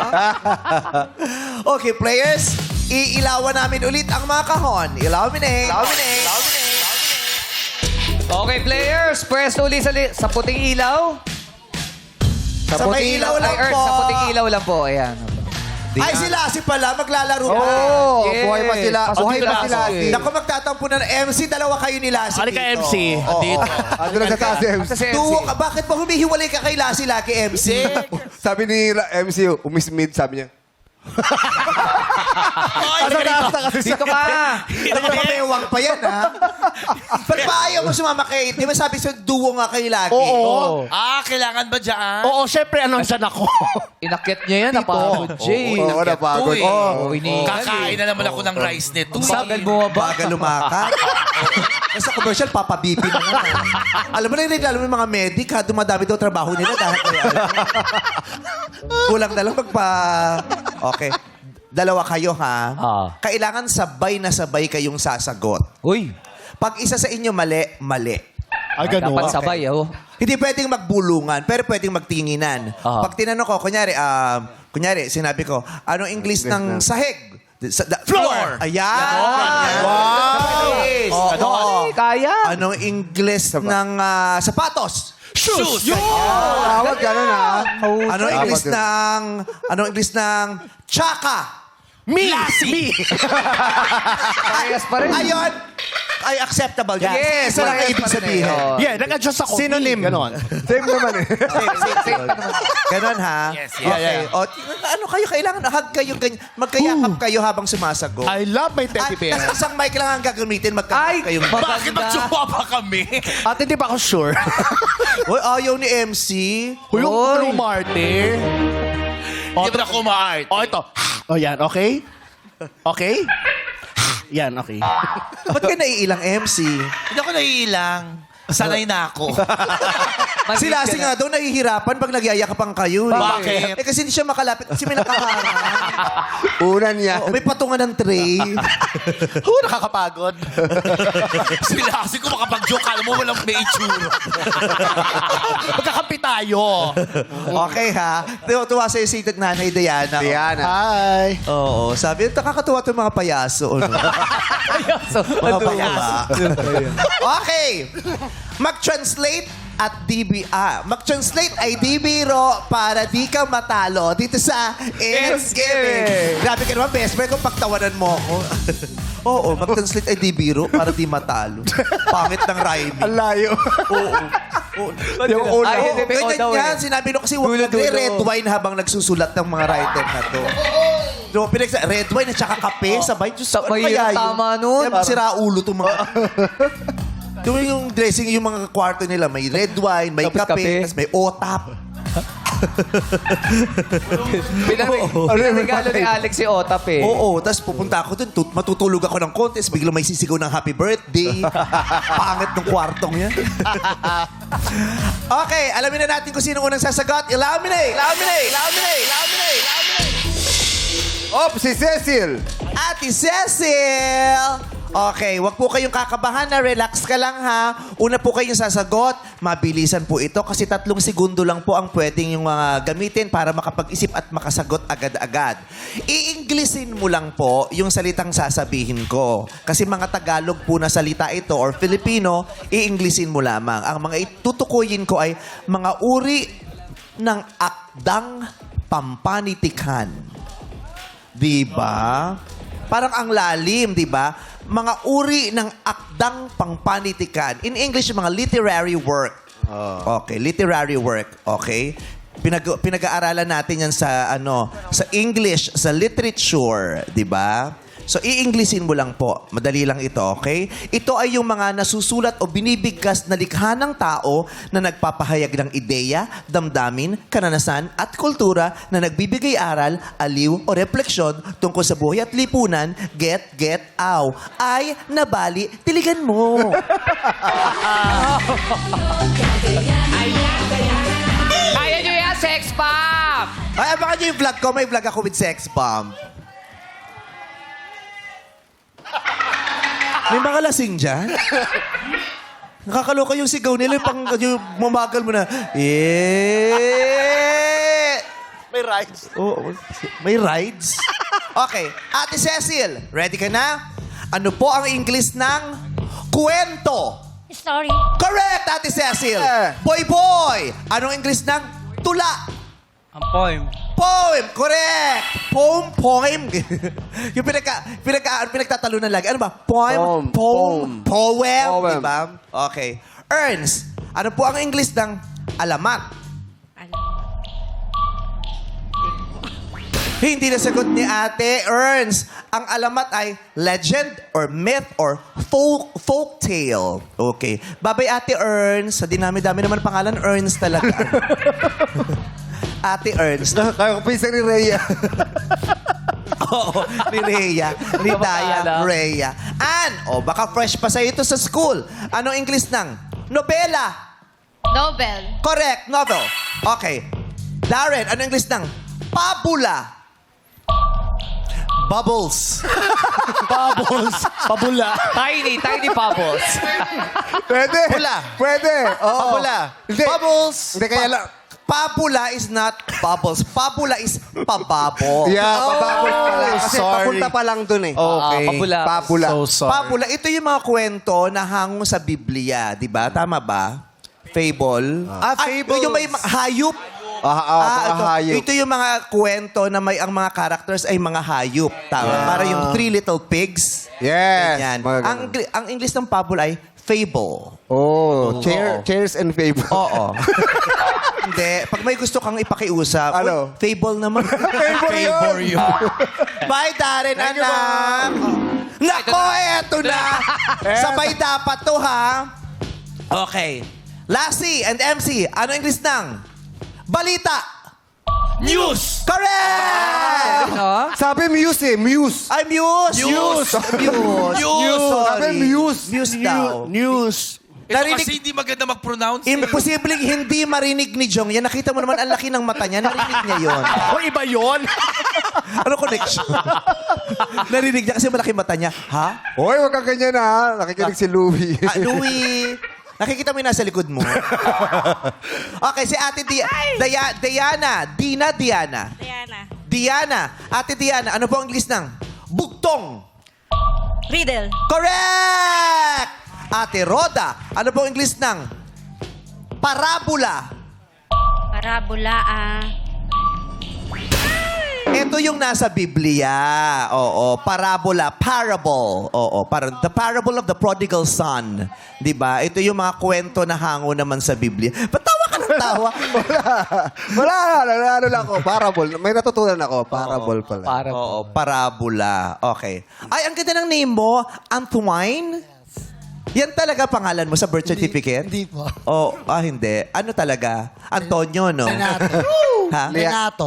Okay, players. Iilawan namin ulit ang mga kahon. Illuminate. Okay, players. Pwesto uli sa puting ilaw. Sa may ilaw lang Ay, Ernst, po. sa puting ilaw lang po. Ayan. Ay, sila si pala. Maglalaro pa. Oo, Yes. buhay pa sila. Pasok Buhay dito pa na sila. ako, eh. Naku, magtatampo na ng MC. Dalawa kayo ni Lassie Halika, dito. MC. Oo. Dito. Ano lang sa taas si MC? Basta si Duo MC. ka. Bakit ba humihiwalay ka kay Lassie lagi, MC? Sabi ni MC, umismid, sabi niya. Dito ka. Nakapamewang pa yan, ha? Ba't ba ayaw mo sumama kay... Di ba sabi sa duo nga kay lagi? Oo. Kailangan ba dyan? Oo, syempre, andyan ako. Inakit niya yan. Napagod siya eh. Oo, napagod. Uy. Oo, iniingal Kakain na naman ako ng rice nito. Bagal mo ba? Bagal lumakat. Sa commercial, papabipi na nga. Alam mo na yun, alam mo yung mga medic, ha? Dumadami daw trabaho nila dahil kaya. Kulang na lang Okay. Dalawa kayo, ha? Kailangan sabay na sabay kayong sasagot. Uy. Pag isa sa inyo mali, mali. Ay, Dapat sabay, oh. Hindi pwedeng magbulungan, pero pwedeng magtinginan. Ah. Pag tinanong ko, kunyari, sinabi ko, anong English ng sahig? Floor. Ayan. Ganyan. Oh, Oo. kaya. Anong English ng sapatos? Shoes. Tawag gano'n ha. Anong English Tama ng tsaka? Me. Parehas pa rin. Ayun. Ay, acceptable. Yes, Isa lang ang parehas ibig pa rin sabihin. eh. Oh. Yeah, nag-adjust ako. Synonym. Ganon. Same naman eh. Ganon, ha? Yes, Okay. yeah. O, ano kayo, kailangan hug kayo, ganyan. Magkayakap kayo habang sumasagot. I love my teddy bear. At isang mic lang ang gagamitin, Ay, magkakap kayong... Bakit magsuwa pa kami? At hindi pa ako sure. Uy, ayaw ni MC. Huy, yung umarte. Hindi mo na kumaart. O, ito. O, yan. Okay? Okay? Yan, okay. Ba't ka naiilang MC? Hindi ako naiilang. Sanay na ako. Si Lassie nga daw nahihirapan pag nagyayakapan kayo. Bakit? Eh kasi hindi siya makalapit kasi may nakaharap. Unan niya. Oo, may patungan ng tray. Nakakapagod. Sila kasi kung makapag-joke, alam mo walang may itsura. Magkakampi tayo. Okay ha. Tuwa sa'yo si Nanay Diana. Diana. Hi. Oo. Sabi, nakakatuwa itong mga payaso. Ano? Mga payaso. Okay. Mag-translate at mag-translate ay di biro para di ka matalo dito sa It's Giving. Grabe ka naman, best friend, kung pagtawanan mo ako. Oo, mag-translate ay di biro para di matalo. Pangit ng rhyming. Ang layo. Oo. Yung ulo. Ay, hindi, may Ganyan daw yan. eh. Sinabi nung kasi huwag red wine habang nagsusulat ng mga writer na to. So, red wine at saka kape, sabay. Diyos, ano Mahirap kaya yun? tama nun. Kaya sira ulo itong mga... yung dressing, yung mga kwarto nila, may red wine, may Tapos kape, kape. tapos may otap. Pinarigalo ni Alex si Otap eh. Oo, tapos pupunta ako dun, matutulog ako ng contest, biglang may sisigaw ng happy birthday. Pangit ng kwartong yan. Okay, alamin na natin kung sino unang sasagot. Illuminate! Op, si Cecil. Ate Cecil! Okay, wag po kayong kakabahan na relax ka lang ha. Una po kayong sasagot, mabilisan po ito kasi 3 segundo lang po ang pwedeng yung gamitin para makapag-isip at makasagot agad-agad. I-Englishin mo lang po yung salitang sasabihin ko. Kasi mga Tagalog po na salita ito or Filipino, i-Englishin mo lamang. Ang mga itutukuyin ko ay mga uri ng akdang pampanitikan. Diba? Parang ang lalim, diba? Mga uri ng akdang pangpanitikan. In English, mga literary work. Okay, literary work. Okay? Pinag-aaralan natin yan sa, sa English, sa literature. Diba? So, i-Englishin mo lang po. Madali lang ito, okay? Ito ay yung mga nasusulat o binibigkas na likha ng tao na nagpapahayag ng ideya, damdamin, kananasan at kultura na nagbibigay aral, aliw o refleksyon tungkol sa buhay at lipunan, get, aw. Ay, nabali, tiligan mo. Kaya nyo yan, Sex Bomb! Ay, abangan nyo yung vlog ko. May vlog ako with Sex Bomb. May mga lasing dyan. Nakakaloka yung sigaw nila. Yung mamagal mo na. May rides. Oo. May rides? Okay. Ate Cecil, ready ka na? Ano po ang English ng kwento? Story. Correct, Ate Cecil. Boy. Anong English ng tula? Ang poem. Poem, correct. Poem. Yung pinagtatalunan lagi. Ano ba? Poem. Diba? Okay. Ernst, ano po ang English ng alamat? Hindi nasagot ni Ate Ernst. Ang alamat ay legend or myth or folk tale. Okay. Babay Ate Ernst. Sa dinami-dami naman pangalan, Ernst talaga. Ate Ernst. Kaya ko pisang ni Rhea. Oo, ni Rhea. Ni Daya Rhea. Ann, baka fresh pa sa'yo ito sa school. Anong English ng nobela? Nobel. Correct, novel. Okay. Darren, anong English ng pabula? Bubbles. Pabula. Tiny bubbles. Pwede. Pula. Pwede. Oo. Pabula. Hindi. Bubbles. Hindi, kaya lang. Pabula is not bubbles. Pabula is pababo. Yeah, pababol pala. Kasi sorry. papunta pa lang dun eh. Okay. Pabula. Papula. So sorry. Pabula, ito yung mga kwento na hango sa Biblia, di ba? Tama ba? Fable. Fables. Yung may hayop. Mga hayop. Ito yung mga kwento na may ang mga characters ay mga hayop. Tama. Para yung Three Little Pigs. Yes. Ganyan. Mga Ang, ganun. ang English ng fable ay fable. Oh, chairs and fable. Oo. Hindi. Pag may gusto kang ipakiusap, Ano? fable naman. Favor yun. Bye, Darren, Thank you, anak. Nako, eto na. Sabay dapat to, ha? Okay. Lassie and MC, ano English ng balita? News! Correct! No? Sabi Muse eh. Muse. Ay, Muse! News. Muse! Sabi Sorry. Muse. Muse daw. News. Ito Narinig- kasi hindi maganda mag-pronounce. Imposibleng hindi marinig ni Jong yan. Nakita mo naman, ang laki ng mata niya. Narinig niya yon. O iba yun? Ano connection? Narinig niya kasi malaki mata niya. Ha? Hoy, wag kang ganyan ha. Nakikinig si Louie. Ah, Louie. Nakikita mo yung nasa likod mo. Okay, si Ate Diana. Diana. Diana. Ate Diana, ano po ang English ng bugtong? Riddle. Correct! Ate Roda, ano po ang English ng parabola? Parabola, Ito yung nasa Biblia. Oo, parabola, parable. Oo, the parable of the prodigal son. 'Di ba? Ito yung mga kwento na hango naman sa Biblia. Ba't tawa ka ng tawa? Wala. Ano lang ako. Parable. May natutunan ako. Parable pala. Oo, parabola. Okay. Ay, ang ganda ng name mo, Antoine? Yan talaga pangalan mo sa birth certificate? Hindi po. Oh, hindi. Ano talaga? Antonio, no? Renato. Ha? Renato.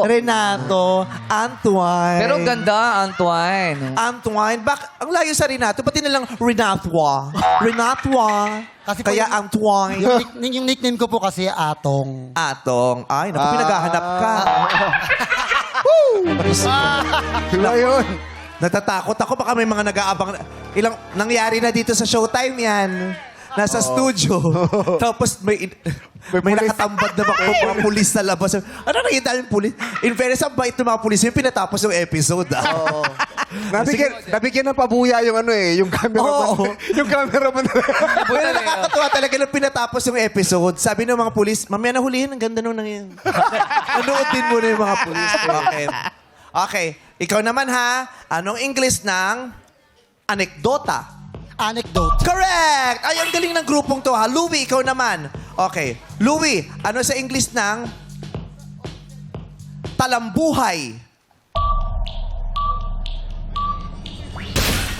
Renato. Antoine. Pero ganda, Antoine. Antoine. Ang layo sa Renato. Pati nalang Renatwa. Renatwa. Kasi po Kaya yung- Antoine. Yung nickname ko po kasi Atong. Atong. Ay, naku, pinaghahanap ka. Sila yun. Natatakot ako. Baka may mga nag-aabang. Nangyari na dito sa Showtime yan. Nasa studio. Tapos may nakatambad na mga pulis sa labas. Ano nakita yung pulis? In fairness, ang bait ng mga pulis yung pinatapos yung episode. Nabigyan ng pabuya yung ano eh. Yung camera Oo. Yung camera mo. Well, nakakatuwa talaga nung pinatapos yung episode. Sabi ng mga pulis, mamaya nahulihin, ang ganda nung nangyayari. Nanood din muna yung mga pulis. Okay. Okay. Ikaw naman ha, anong English ng anekdota? Anecdote. Correct! Ay, ang galing ng grupong to ha. Louie, ikaw naman. Okay. Louie, ano sa English ng talambuhay?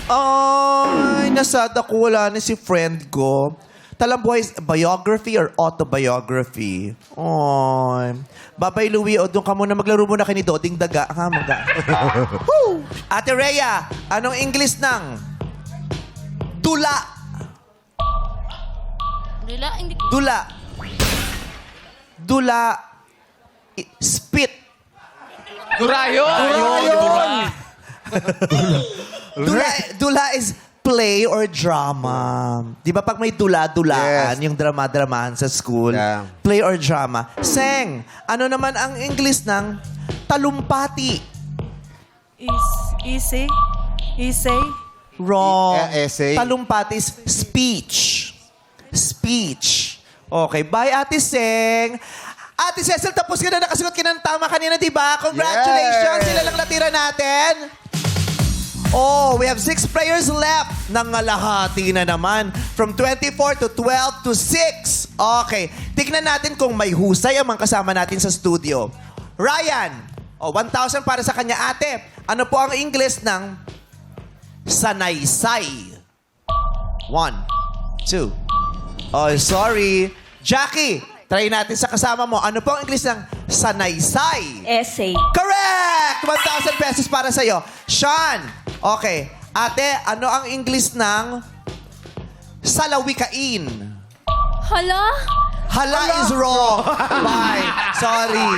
Ay, nasad ako. Wala na si friend ko. Talambuhay is biography or autobiography? Ay. Babay, Louie. O, doon ka muna. Maglaro muna kayo ni Doding Daga. Ha, Woo! Ate Rhea, anong English ng dula? hindi Dula. Dula. Spit. Durayo! Dula is play or drama. Di ba pag may dula-dulaan, Yes. yung drama-dramahan sa school, Yeah. play or drama. Seng, ano naman ang English ng talumpati? Easy. Wrong. Essay. Talumpati is speech. Speech. Okay, bye Ate Seng. Ate Cecil, tapos ka na, nakasagot ka ng tama kanina, di ba? Congratulations! Yay! Sila lang natira natin. Oh, we have 6 players left. Nangalahati na naman. From 24 to 12 to 6. Okay. Tignan natin kung may husay ang mga kasama natin sa studio. Ryan, 1,000 para sa kanya. Ate, ano po ang English ng sanaysay? 1, 2. Oh, sorry. Jackie, try natin sa kasama mo. Ano po ang English ng sanaysay? Essay. Correct! 1,000 pesos para sa'yo. Sean, okay. Ate, ano ang English ng salawikain? Hala? Hala is wrong. Bye. Sorry.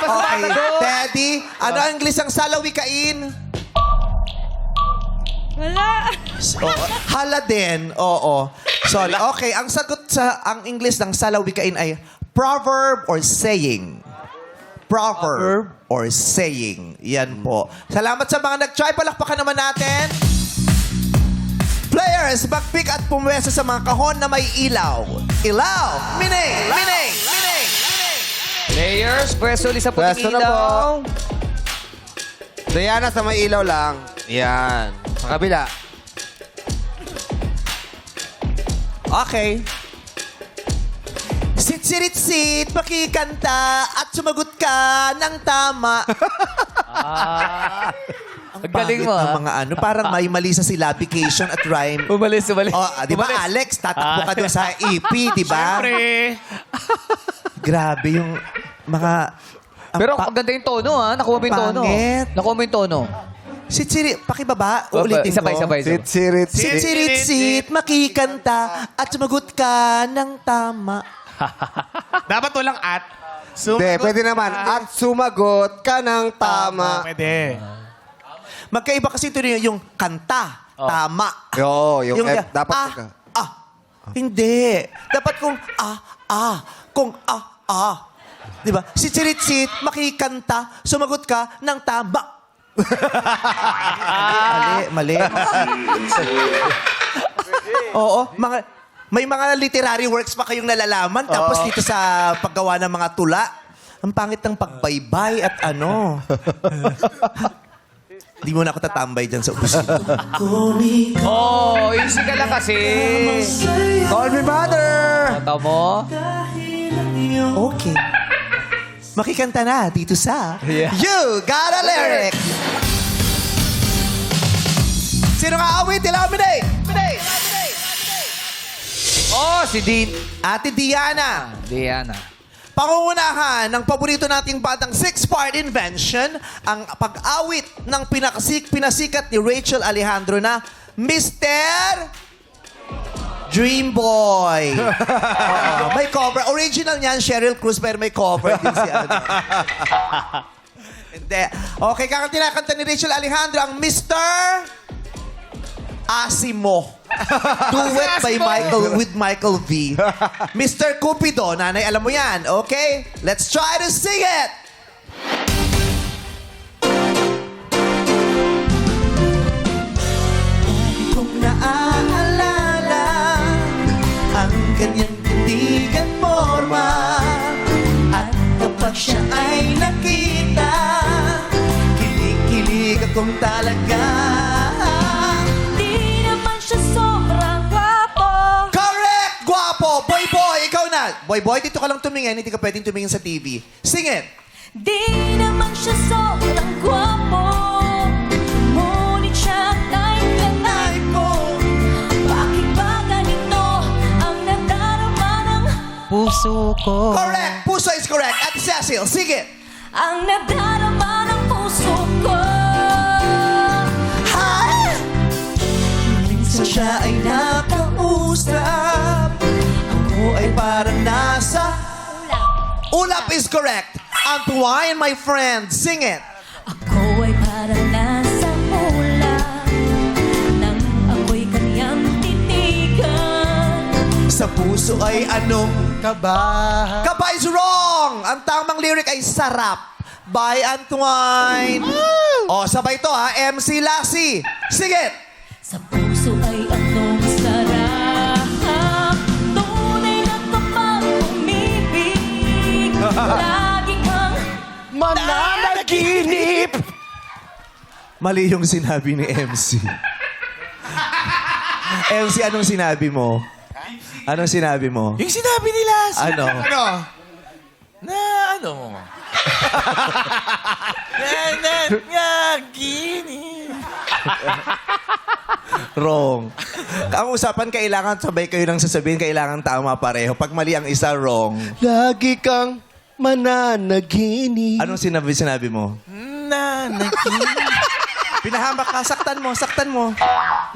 Okay. Teddy, ano ang English ng salawikain? Wala. Hala din. Oo. Sorry. Okay, ang sagot ang English ng salawikain ay proverb or saying. Proverb or saying. Yan po. Salamat sa mga nag-try. Palakpakan naman natin. Players, mag-pick at pumwesa sa mga kahon na may ilaw. Ilaw! Mining! Mining! Mining! Players, pwesto ulit sa puting Pwesto na po. ilaw. Diana sa may ilaw lang. Yan. Sa kabila. Okay. Sit, makikanta at sumagot ka ng tama. Ang galing mo, Pangit ng ha? mga ano, parang may mali sa syllabication at rhyme. Umalis. Oh, di ba, Alex? Tatakbo ka doon sa EP, di ba? Siyempre. Grabe yung mga Pero ang ganda yung tono, ha? Nakuha mo yung tono. Pangit. Nakuha mo yung tono. Sit, pakibaba. Uulitin Isa pa, ko. isa pa, isa pa. Sit, makikanta at sumagot ka ng tama. Dapat walang at. Hindi, pwede naman. At sumagot ka ng tama. Pwede. Magkaiba kasi ito yung kanta. Tama. Yo, yung F, dapat Hindi. Dapat kung kung Di ba? Sit, makikanta, sumagot ka ng tama. Mali. Oo, may mga literary works pa kayong nalalaman. Tapos dito sa paggawa ng mga tula, ang pangit ng pagbaybay at ano. Hindi mo na ako tatambay dyan sa opisina. Oh, easy ka lang kasi. Call me mother! Mata mo? Okay. Makikanta na dito sa You Got a Lyric. Sino nga awit? Eliminate! Oh, si Dean. Ate Diana. Diana. Pangungunahan ng paborito nating batang six-part invention, ang pag-awit ng pinasikat ni Rachel Alejandro na Mr. Dream Boy. Oo, may cover. Original niyan, Sheryl Cruz, pero may cover din si ano. Hindi. Okay, kinakanta ni Rachel Alejandro ang Mr. Asimo. Duet by with Michael V. Mr. Cupido. Nanay, alam mo yan. Okay? Let's try to sing it! Kung naaalala ang kanyang tindig at forma, at kapag siya ay nakita, kilig-kilig akong talaga. Di naman siya sobrang gwapo. Correct! Guwapo! Boy, ikaw na! Boy, dito ka lang tumingin. Hindi ka pwedeng tumingin sa TV. Sing it! Di naman siya sobrang gwapo. Ngunit siya ay kanay ko. Bakit ba ganito ang nadarama ng Puso ko. Correct! Puso is correct. At Cecil, sing it! ang nadarama ng puso ko? Hi! Minsan siya ay nakausap. Ako ay parang nasa... Ulap is correct. Antoine, my friend, sing it. Ako ay parang nasa mula nang ako'y kaniyang titigan. Sa puso ay anong... Kaba. Kaba is wrong! Ang tamang lyric ay sarap. By Antoine. Oh, sabay to ha. MC Lassie. Sing it! Sa puso ay anong sarap. Tunay na kapag umibig. Lagi kang Mananaginip! Mali yung sinabi ni MC. MC, anong sinabi mo? Anong sinabi mo? Yung sinabi nila. Ano? Ano? Gini. Wrong. Ang usapan, kailangan sabay kayo nang sasabihin, kailangan tama pareho. Pag mali ang isa, wrong. Lagi kang mananaginip. Anong sinabi mo? Pinahambak ka, saktan mo.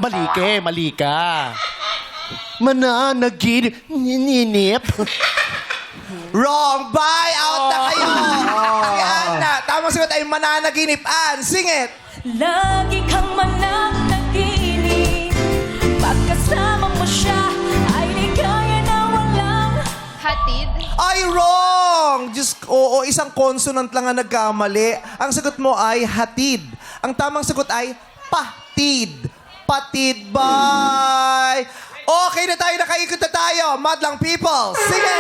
Mali ka. Mananaginip. Ninip. Wrong! Bye! Out na kayo! Ayan na. Tamang sagot ay mananaginip. Ann, sing it! lagi kang mananaginip. Pagkasama mo siya ay ligaya na walang hatid. Ay, wrong! Diyos, oo, isang consonant lang ang nagkamali. Ang sagot mo ay hatid. Ang tamang sagot ay patid. Patid, bye! Okay na tayo, nakaikot na tayo. Madlang people, sige!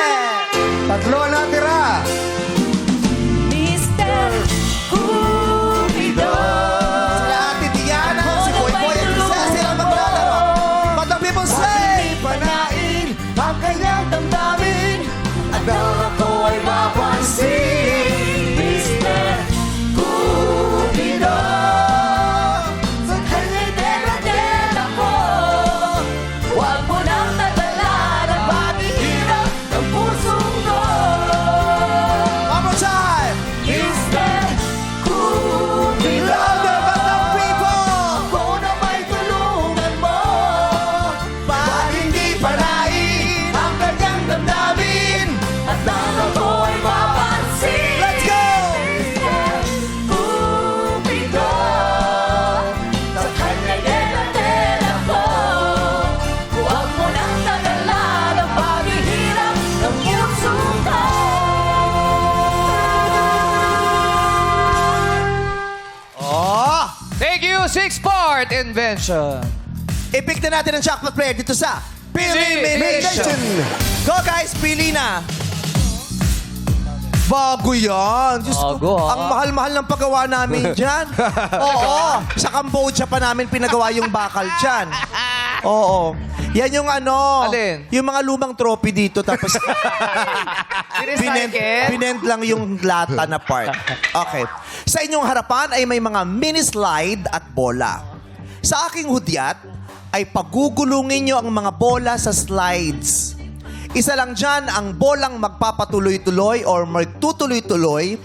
Tatlo ang natira. Mr. Cupido. Sila Ate Diana, si Boy at si Cecil ang maglalaro. Madlang people, say! Panain ang kanyang damdamin at ang ako ay mapansin. Mr. Cupido. Sa kanya'y Dela ko. Huwag mo nang nadala na paghihirap ng puso ko. panain ang kanyang damdamin at ang ako ay mapansin. Let's go! Cupido, sa kanya'y dela-dela ko. Huwag mo nang tagalan ang paghihirap ng iyong suka. Oh! Thank you, Six-Part Invention. I-pick na natin ang jackpot player dito sa Pili Elimination. Go guys, pili na. Bago yan. Diyos ko, Bago, ha? ang mahal-mahal ng paggawa namin dyan. Oo. Sa Cambodia pa namin pinagawa yung bakal dyan. Oo. Yan yung ano. Alin? Yung mga lumang trophy dito. Tapos Recycle? pinend lang yung lata na part. Okay. Sa inyong harapan ay may mga mini slide at bola. Sa aking hudyat, ay pagugulungin nyo ang mga bola sa slides. Isa lang dyan ang bolang magpapatuloy-tuloy or magtutuloy-tuloy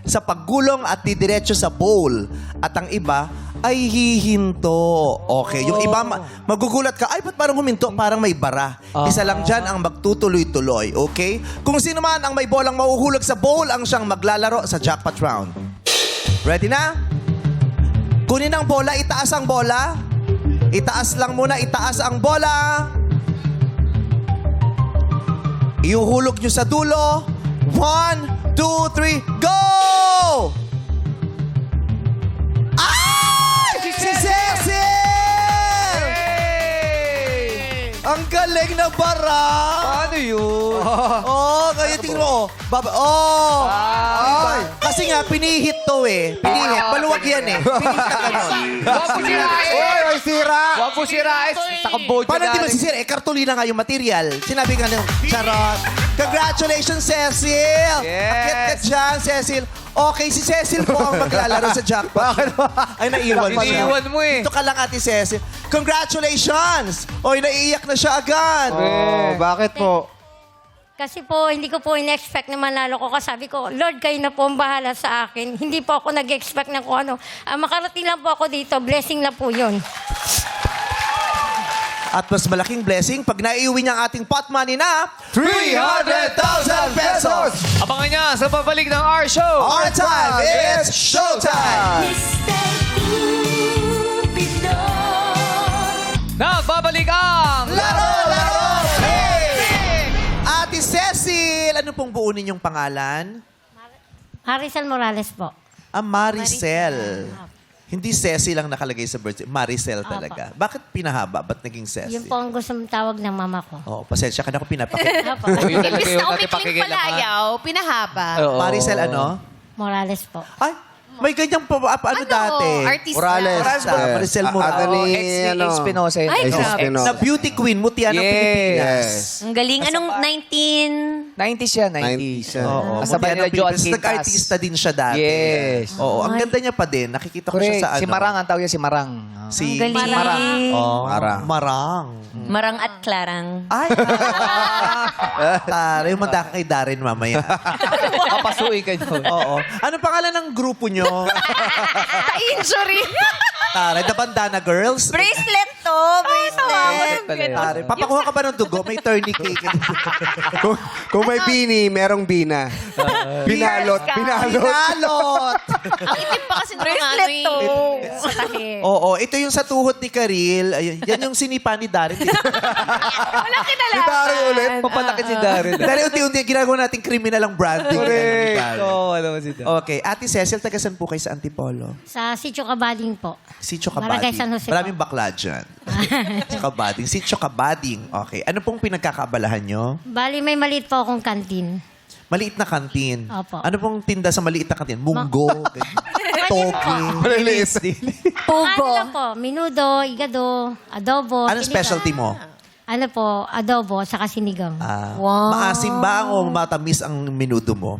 sa paggulong at didiretso sa bowl. At ang iba ay hihinto. Okay. Yung iba, magugulat ka, ay, ba't parang huminto? Parang may bara. Isa lang dyan ang magtutuloy-tuloy. Okay? Kung sino man ang may bolang mahuhulog sa bowl, ang siyang maglalaro sa jackpot round. Ready na? Kunin ang bola, itaas ang bola. Itaas lang muna, itaas ang bola. Iuhulog nyo sa dulo. 1, 2, 3, go! Ay! Si Cecil! Ang galing na bara! Paano yun? Oh, kaya tingnan mo. Oh! Ay! Kasi nga, pinihit to eh. Pinihit. Maluwag yan eh. Pinihit na ganun. Huwag mo sirain! Oy, ay sira! Huwag mo sirain! Sa Cambodia Paano di galing. masisira? Eh, kartulina nga yung material. Sinabi nga nung, charot. Congratulations, Cecil! Yes. Akit ka dyan, Cecil. Okay, si Cecil po ang maglalaro sa jackpot. Ay, naiwan siya. Iniwan mo eh. Dito ka lang, Ate Cecil. Congratulations! Oy, naiiyak na siya agad. Oh, bakit po? Kasi po, hindi ko po in-expect na manalo ko. Kasi sabi ko, Lord, kayo na po ang bahala sa akin. Hindi po ako nag-expect na kung ano. Makarating lang po ako dito. Blessing na po yun. At mas malaking blessing pag naiuwi niya ang ating pot money na 300,000 pesos! Abangan niya sa pabalik ng our show. Our time, it's showtime! Mr. Cupido. Nagbabalik ang Laro! Hey! Ate Cecil, ano pong buo ninyong pangalan? Maricel Morales po. Maricel. Hindi Cecil lang nakalagay sa birth. Maricel talaga. Bakit pinahaba? Ba't naging Cecil? Yun po ang gusto tawag ng mama ko. Oh, pasensya ka na kung pinapakit. Opo. Yun talaga Imbis yung na natin umikling pakikilaman. palayaw, pinahaba. Oo. Maricel ano? Morales po. Ay, may ganyang ano dati? Artista. Morales. Maricel Morales. Ano ni, Espinosa yun. Ay, Ay, grabe. Espinosa. Na beauty queen, mutya ng Yes. Pilipinas. Ang galing. Anong 90s yan, 90s yan. Oo, Kasabay mutya ng nila Joan Pilipinas. Quintas. Nag-artista din siya dati. Yes. Oo, ang ganda niya pa din. Nakikita ko siya Correct. sa ano. Si Marang, ang tawag niya si Marang. Si Ang galing. Marang. Oh, Marang. Marang. Marang at Clarang. Ay! Tara, yung manda ka kay Darren mamaya. Papasuin ka nyo. Oo. Ano pangalan ng grupo nyo? Injury. Tara, The Bandana Girls? Bracelet to. Bracelet. Tara, papakuha ka ba ng dugo? May tourniquet. Kung may bini, merong bina. Binalot. Binalot. Pinalot! Ang itim pa kasi ng mga ano Bracelet to. eh. Sa tahi. Oo, ito yung sa tuhod ni Karil. Ayun, yan yung sinipa ni Darren. Wala Si kinalaman. Dari ulit. Papalaki si Darren. Dahil unti-unti ginagawa nating criminal ang branding. Correct. Oo, alam mo si Darren. Okay, Ate Cecil, tagasan po kayo sa Antipolo? Sa Sitio Kabaling po. Sitio Barangay Kabading. San Jose po. Maraming bakla dyan. Sitio Kabading. Sitio Kabading. Okay. Ano pong pinagkakaabalahan nyo? Bali, may maliit po akong kantin. Maliit na kantin. Opo. Ano pong tinda sa maliit na kantin? Munggo, togi. Maliliit. Ano lang po, minudo, igado, adobo. Anong sinigang. specialty mo? Ano po, adobo, saka sinigang. Maasim ba o matamis ang minudo mo?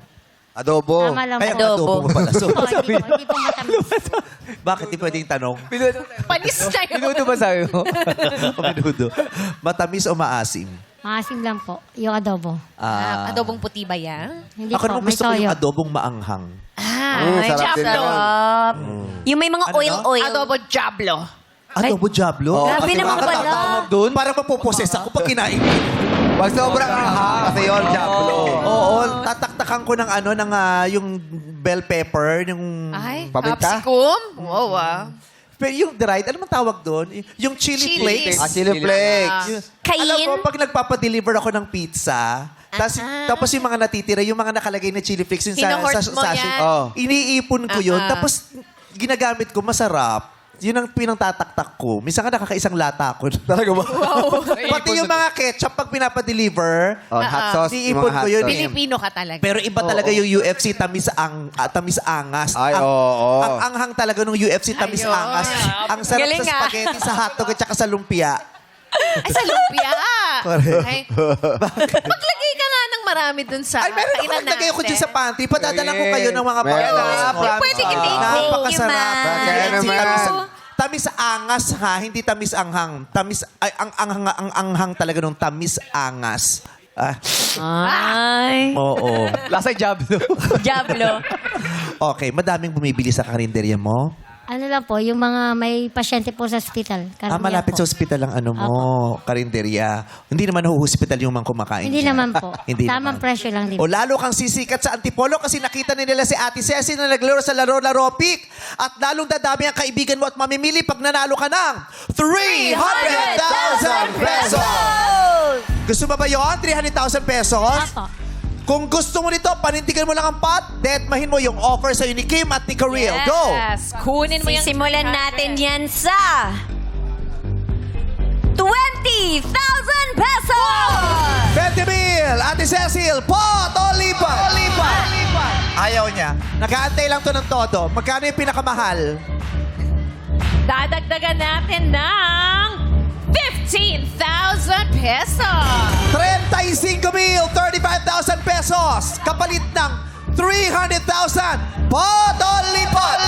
Adobo. Tama lang Kaya po. adobo mo pala. So, Hindi po matamis. bakit di pwedeng tanong? Panis na yun. Minuto ba sabi mo? Minudo. Matamis o maasim? Maasim lang po, yung adobo. Adobong puti ba yan? Hindi Ako po, naman may gusto ko toyo. yung adobong maanghang. Ay, sarap din sarap. Yung may mga Ano, oil-oil. Adobo jablo. Adobo Diablo? Oo, Grabe kasi naman pala. makakatakot dun. Parang mapuposes ako pag kinain. Pag sobrang kasi yun, Diablo. Oo, tataktakan ko ng yung bell pepper, yung... Ay, Paminta? capsicum? Wow, Pero yung dried, ano man tawag doon? Yung chili Chili. flakes. Chili flakes. Kain? Alam mo, pag nagpapadeliver ako ng pizza, tapos yung mga natitira, yung mga nakalagay na chili flakes, yung Hino-hoard mo sachet, yan. Oh. iniipon ko yun. Tapos ginagamit ko, masarap. Yun ang pinangtataktak ko. Minsan nga nakakaisang lata ko. Talaga ba? Pati yung mga ketchup pag pinapadeliver, Oh, hot sauce. Iipon mga hot ko yun sauce. Pilipino ka talaga. pero iba talaga yung UFC tamis angas. Ay, oo. Ang anghang talaga ng UFC tamis Ayun. angas. Ang sarap Galing, sa spaghetti, sa hotdog at saka sa lumpia. Ay, sa lumpia. Correct. Ay, maglagay ka nga ng marami dun sa Ay, meron ako kainan naglagay ako dyan natin. sa pantry. Padadala ko kayo ng mga Meron. pangalaman. Pwede i-take home. Napakasarap. Thank you, ma'am. Tamis, Ma'am. tamis angas ha, hindi tamis anghang. Tamis ay ang anghang talaga nung tamis angas. Ay. Oo. Lasa Diablo. Diablo. Okay, madaming bumibili sa karinderya mo. Ano lang po, yung mga may pasyente po sa hospital. Malapit sa ospital ang ano mo, karinderya. Hindi naman hospital yung mga kumakain Hindi dyan. naman po. Hindi Tamang naman. presyo lang din. O lalo kang sisikat sa Antipolo kasi nakita nila si Ate Ceci na naglaro sa laro-laro pick. At lalong dadami ang kaibigan mo at mamimili pag nanalo ka ng 300,000 pesos! Gusto mo ba yun? 300,000 pesos? Apo. Kung gusto mo nito, panindigan mo lang ang pot, dedmahin mo yung offer sa'yo ni Kim at ni Kareel. Go! Yes. Kunin mo yung Sisimulan 300. natin yan sa 20,000 pesos! 20 mil! Ate Cecil, pot o lipat? Ayaw niya. Nag-aantay lang to ng todo. Magkano yung pinakamahal? Dadagdagan natin ng 15,000 pesos. 35 mil, 35,000 pesos. Kapalit ng 300,000. Pot o lipat?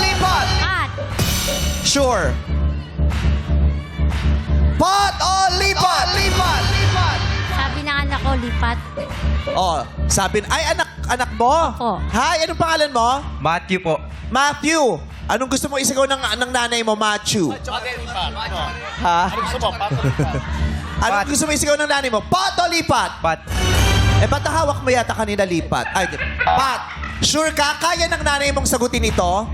At, Sure. Pot o lipat? sabi ng anak ko, lipat. Oh, sabi, ay anak mo? Opo. Hi, anong pangalan mo? Matthew po. Matthew. Anong gusto mo isigaw ng nanay mo, Matthew? Ha? Anong gusto mo isigaw ng nanay mo? Pot o lipat? Pat. Eh, ba't hawak mo yata kanina lipat? Ay, Pat, sure ka? Kaya ng nanay mong sagutin ito?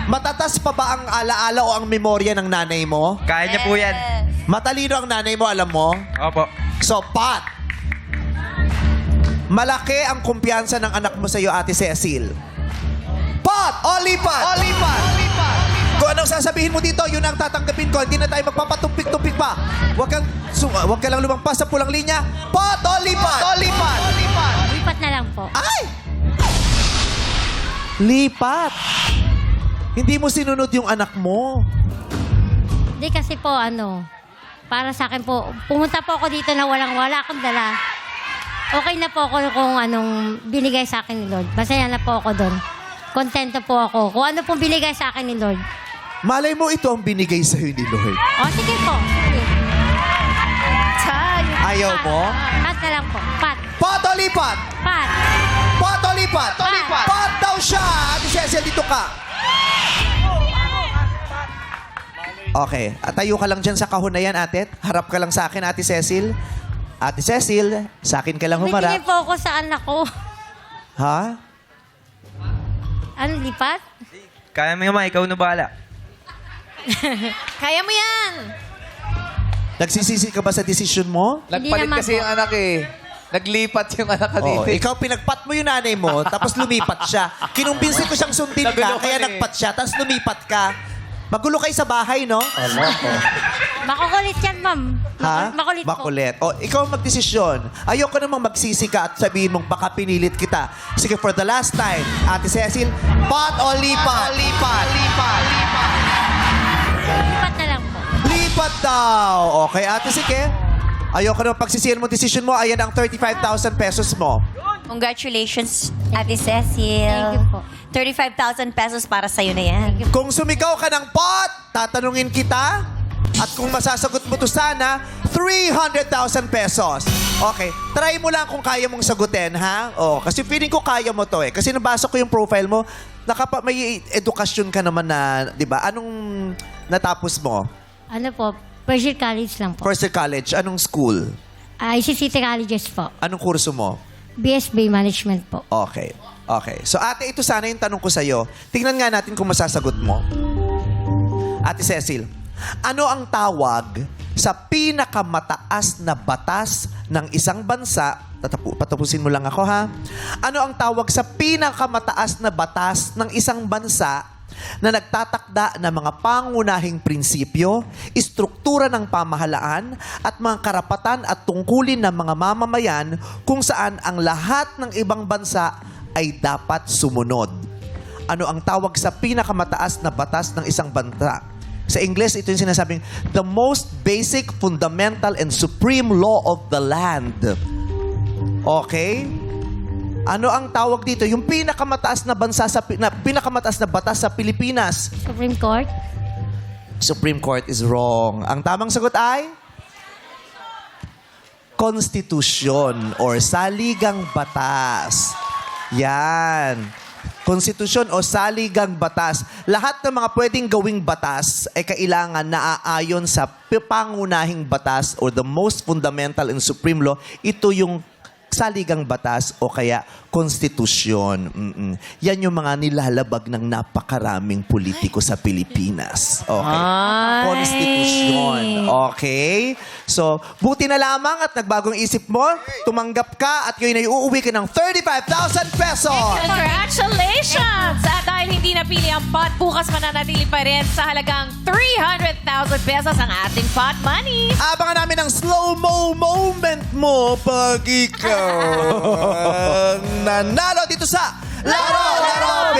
Matatas pa ba ang alaala o ang memorya ng nanay mo? Kaya niya po yan. Matalino ang nanay mo, alam mo? Opo. So, Pat, malaki ang kumpiyansa ng anak mo sa iyo, Ate Cecil. Pot o lipat? Kung anong sasabihin mo dito, yun ang tatanggapin ko. Hindi na tayo magpapatumpik-tumpik pa. Huwag ka lang lumampas sa pulang linya. Pot o lipat? Lipat na lang po. Ay! Lipat. Hindi mo sinunod yung anak mo. Hindi kasi po, para sa akin po, pumunta po ako dito na wala akong dala. Okay na po ako kung anong binigay sa akin ni Lord. Masaya na po ako doon. Kontento po ako. Kung ano pong binigay sa akin ni Lord. Malay mo ito ang binigay sa'yo ni Lord. O, sige po. Sige. Ayaw mo? Pat na lang po. Pat. Pot o lipat? Pat. Pot o lipat? Pat. Pot daw siya. Ate Cecil, dito ka. Okay. Tayo ka lang dyan sa kahon na yan, ate. Harap ka lang sa akin, Ate Cecil. Ate Cecil, sa akin ka lang Bibigay humarap. po ako sa anak ko. Ha? Ano, lipat? Kaya mo yung ikaw na bahala. Kaya mo yan. Nagsisisi ka ba sa desisyon mo? Nagpalit naman kasi po. yung anak eh. Naglipat yung anak ka dito. Oo, ikaw pinagpat mo yung nanay mo, tapos lumipat siya. Kinumbinsi ko siyang sundin ka, Nagulo ka kaya na eh. nagpat siya, tapos lumipat ka. Magulo kayo sa bahay, no? Makukulit yan, ma'am. Ha? Makulit po. Makulit. O, ikaw ang magdesisyon. Ayoko namang magsisi ka at sabihin mong baka pinilit kita. Sige, for the last time, Ate Cecil, pot o lipat? Lipat na lang po. Lipat daw. Okay, Ate Sige. Ayoko namang pagsisiyan mo desisyon mo. Ayan ang 35,000 pesos mo. Congratulations, Ate Cecil. Thank you po. 35,000 pesos para sa'yo na yan. Kung sumigaw ka ng pot, tatanungin kita. At kung masasagot mo to sana, 300,000 pesos. Okay, try mo lang kung kaya mong sagutin, ha? Oh, kasi feeling ko kaya mo to eh. Kasi nabasa ko yung profile mo, may edukasyon ka naman na, di ba? Anong natapos mo? Ano po, Persian College lang po. First year college, anong school? ICCT Colleges po. Anong kurso mo? BSB Management po. Okay. Okay. So ate, ito sana yung tanong ko sa'yo. Tingnan nga natin kung masasagot mo. Ate Cecil, ano ang tawag sa pinakamataas na batas ng isang bansa? Patapusin mo lang ako, ha? Ano ang tawag sa pinakamataas na batas ng isang bansa na nagtatakda ng mga pangunahing prinsipyo, istruktura ng pamahalaan at mga karapatan at tungkulin ng mga mamamayan kung saan ang lahat ng ibang bansa ay dapat sumunod? Ano ang tawag sa pinakamataas na batas ng isang bansa? Sa Ingles, ito yung sinasabing, the most basic, fundamental, and supreme law of the land. Okay? Ano ang tawag dito? Yung pinakamataas na bansa pinakamataas na batas sa Pilipinas. Supreme Court? Supreme Court is wrong. Ang tamang sagot ay konstitusyon or saligang batas. Yan. Konstitusyon o saligang batas. Lahat ng mga pwedeng gawing batas ay kailangan naaayon sa pangunahing batas or the most fundamental and supreme law. Ito yung saligang batas o kaya konstitusyon. Yan yung mga nilalabag ng napakaraming politiko sa Pilipinas. Okay. Konstitusyon. Okay? So, buti na lamang at nagbagong isip mo, tumanggap ka at ngayon ay uuwi ka ng 35,000 pesos. Congratulations! At dahil hindi napili ang pot, bukas mananatili pa rin sa halagang 300,000 pesos ang ating pot money. Abangan namin ang slow-mo moment mo pag ikaw ang nanalo dito sa Laro, Laro,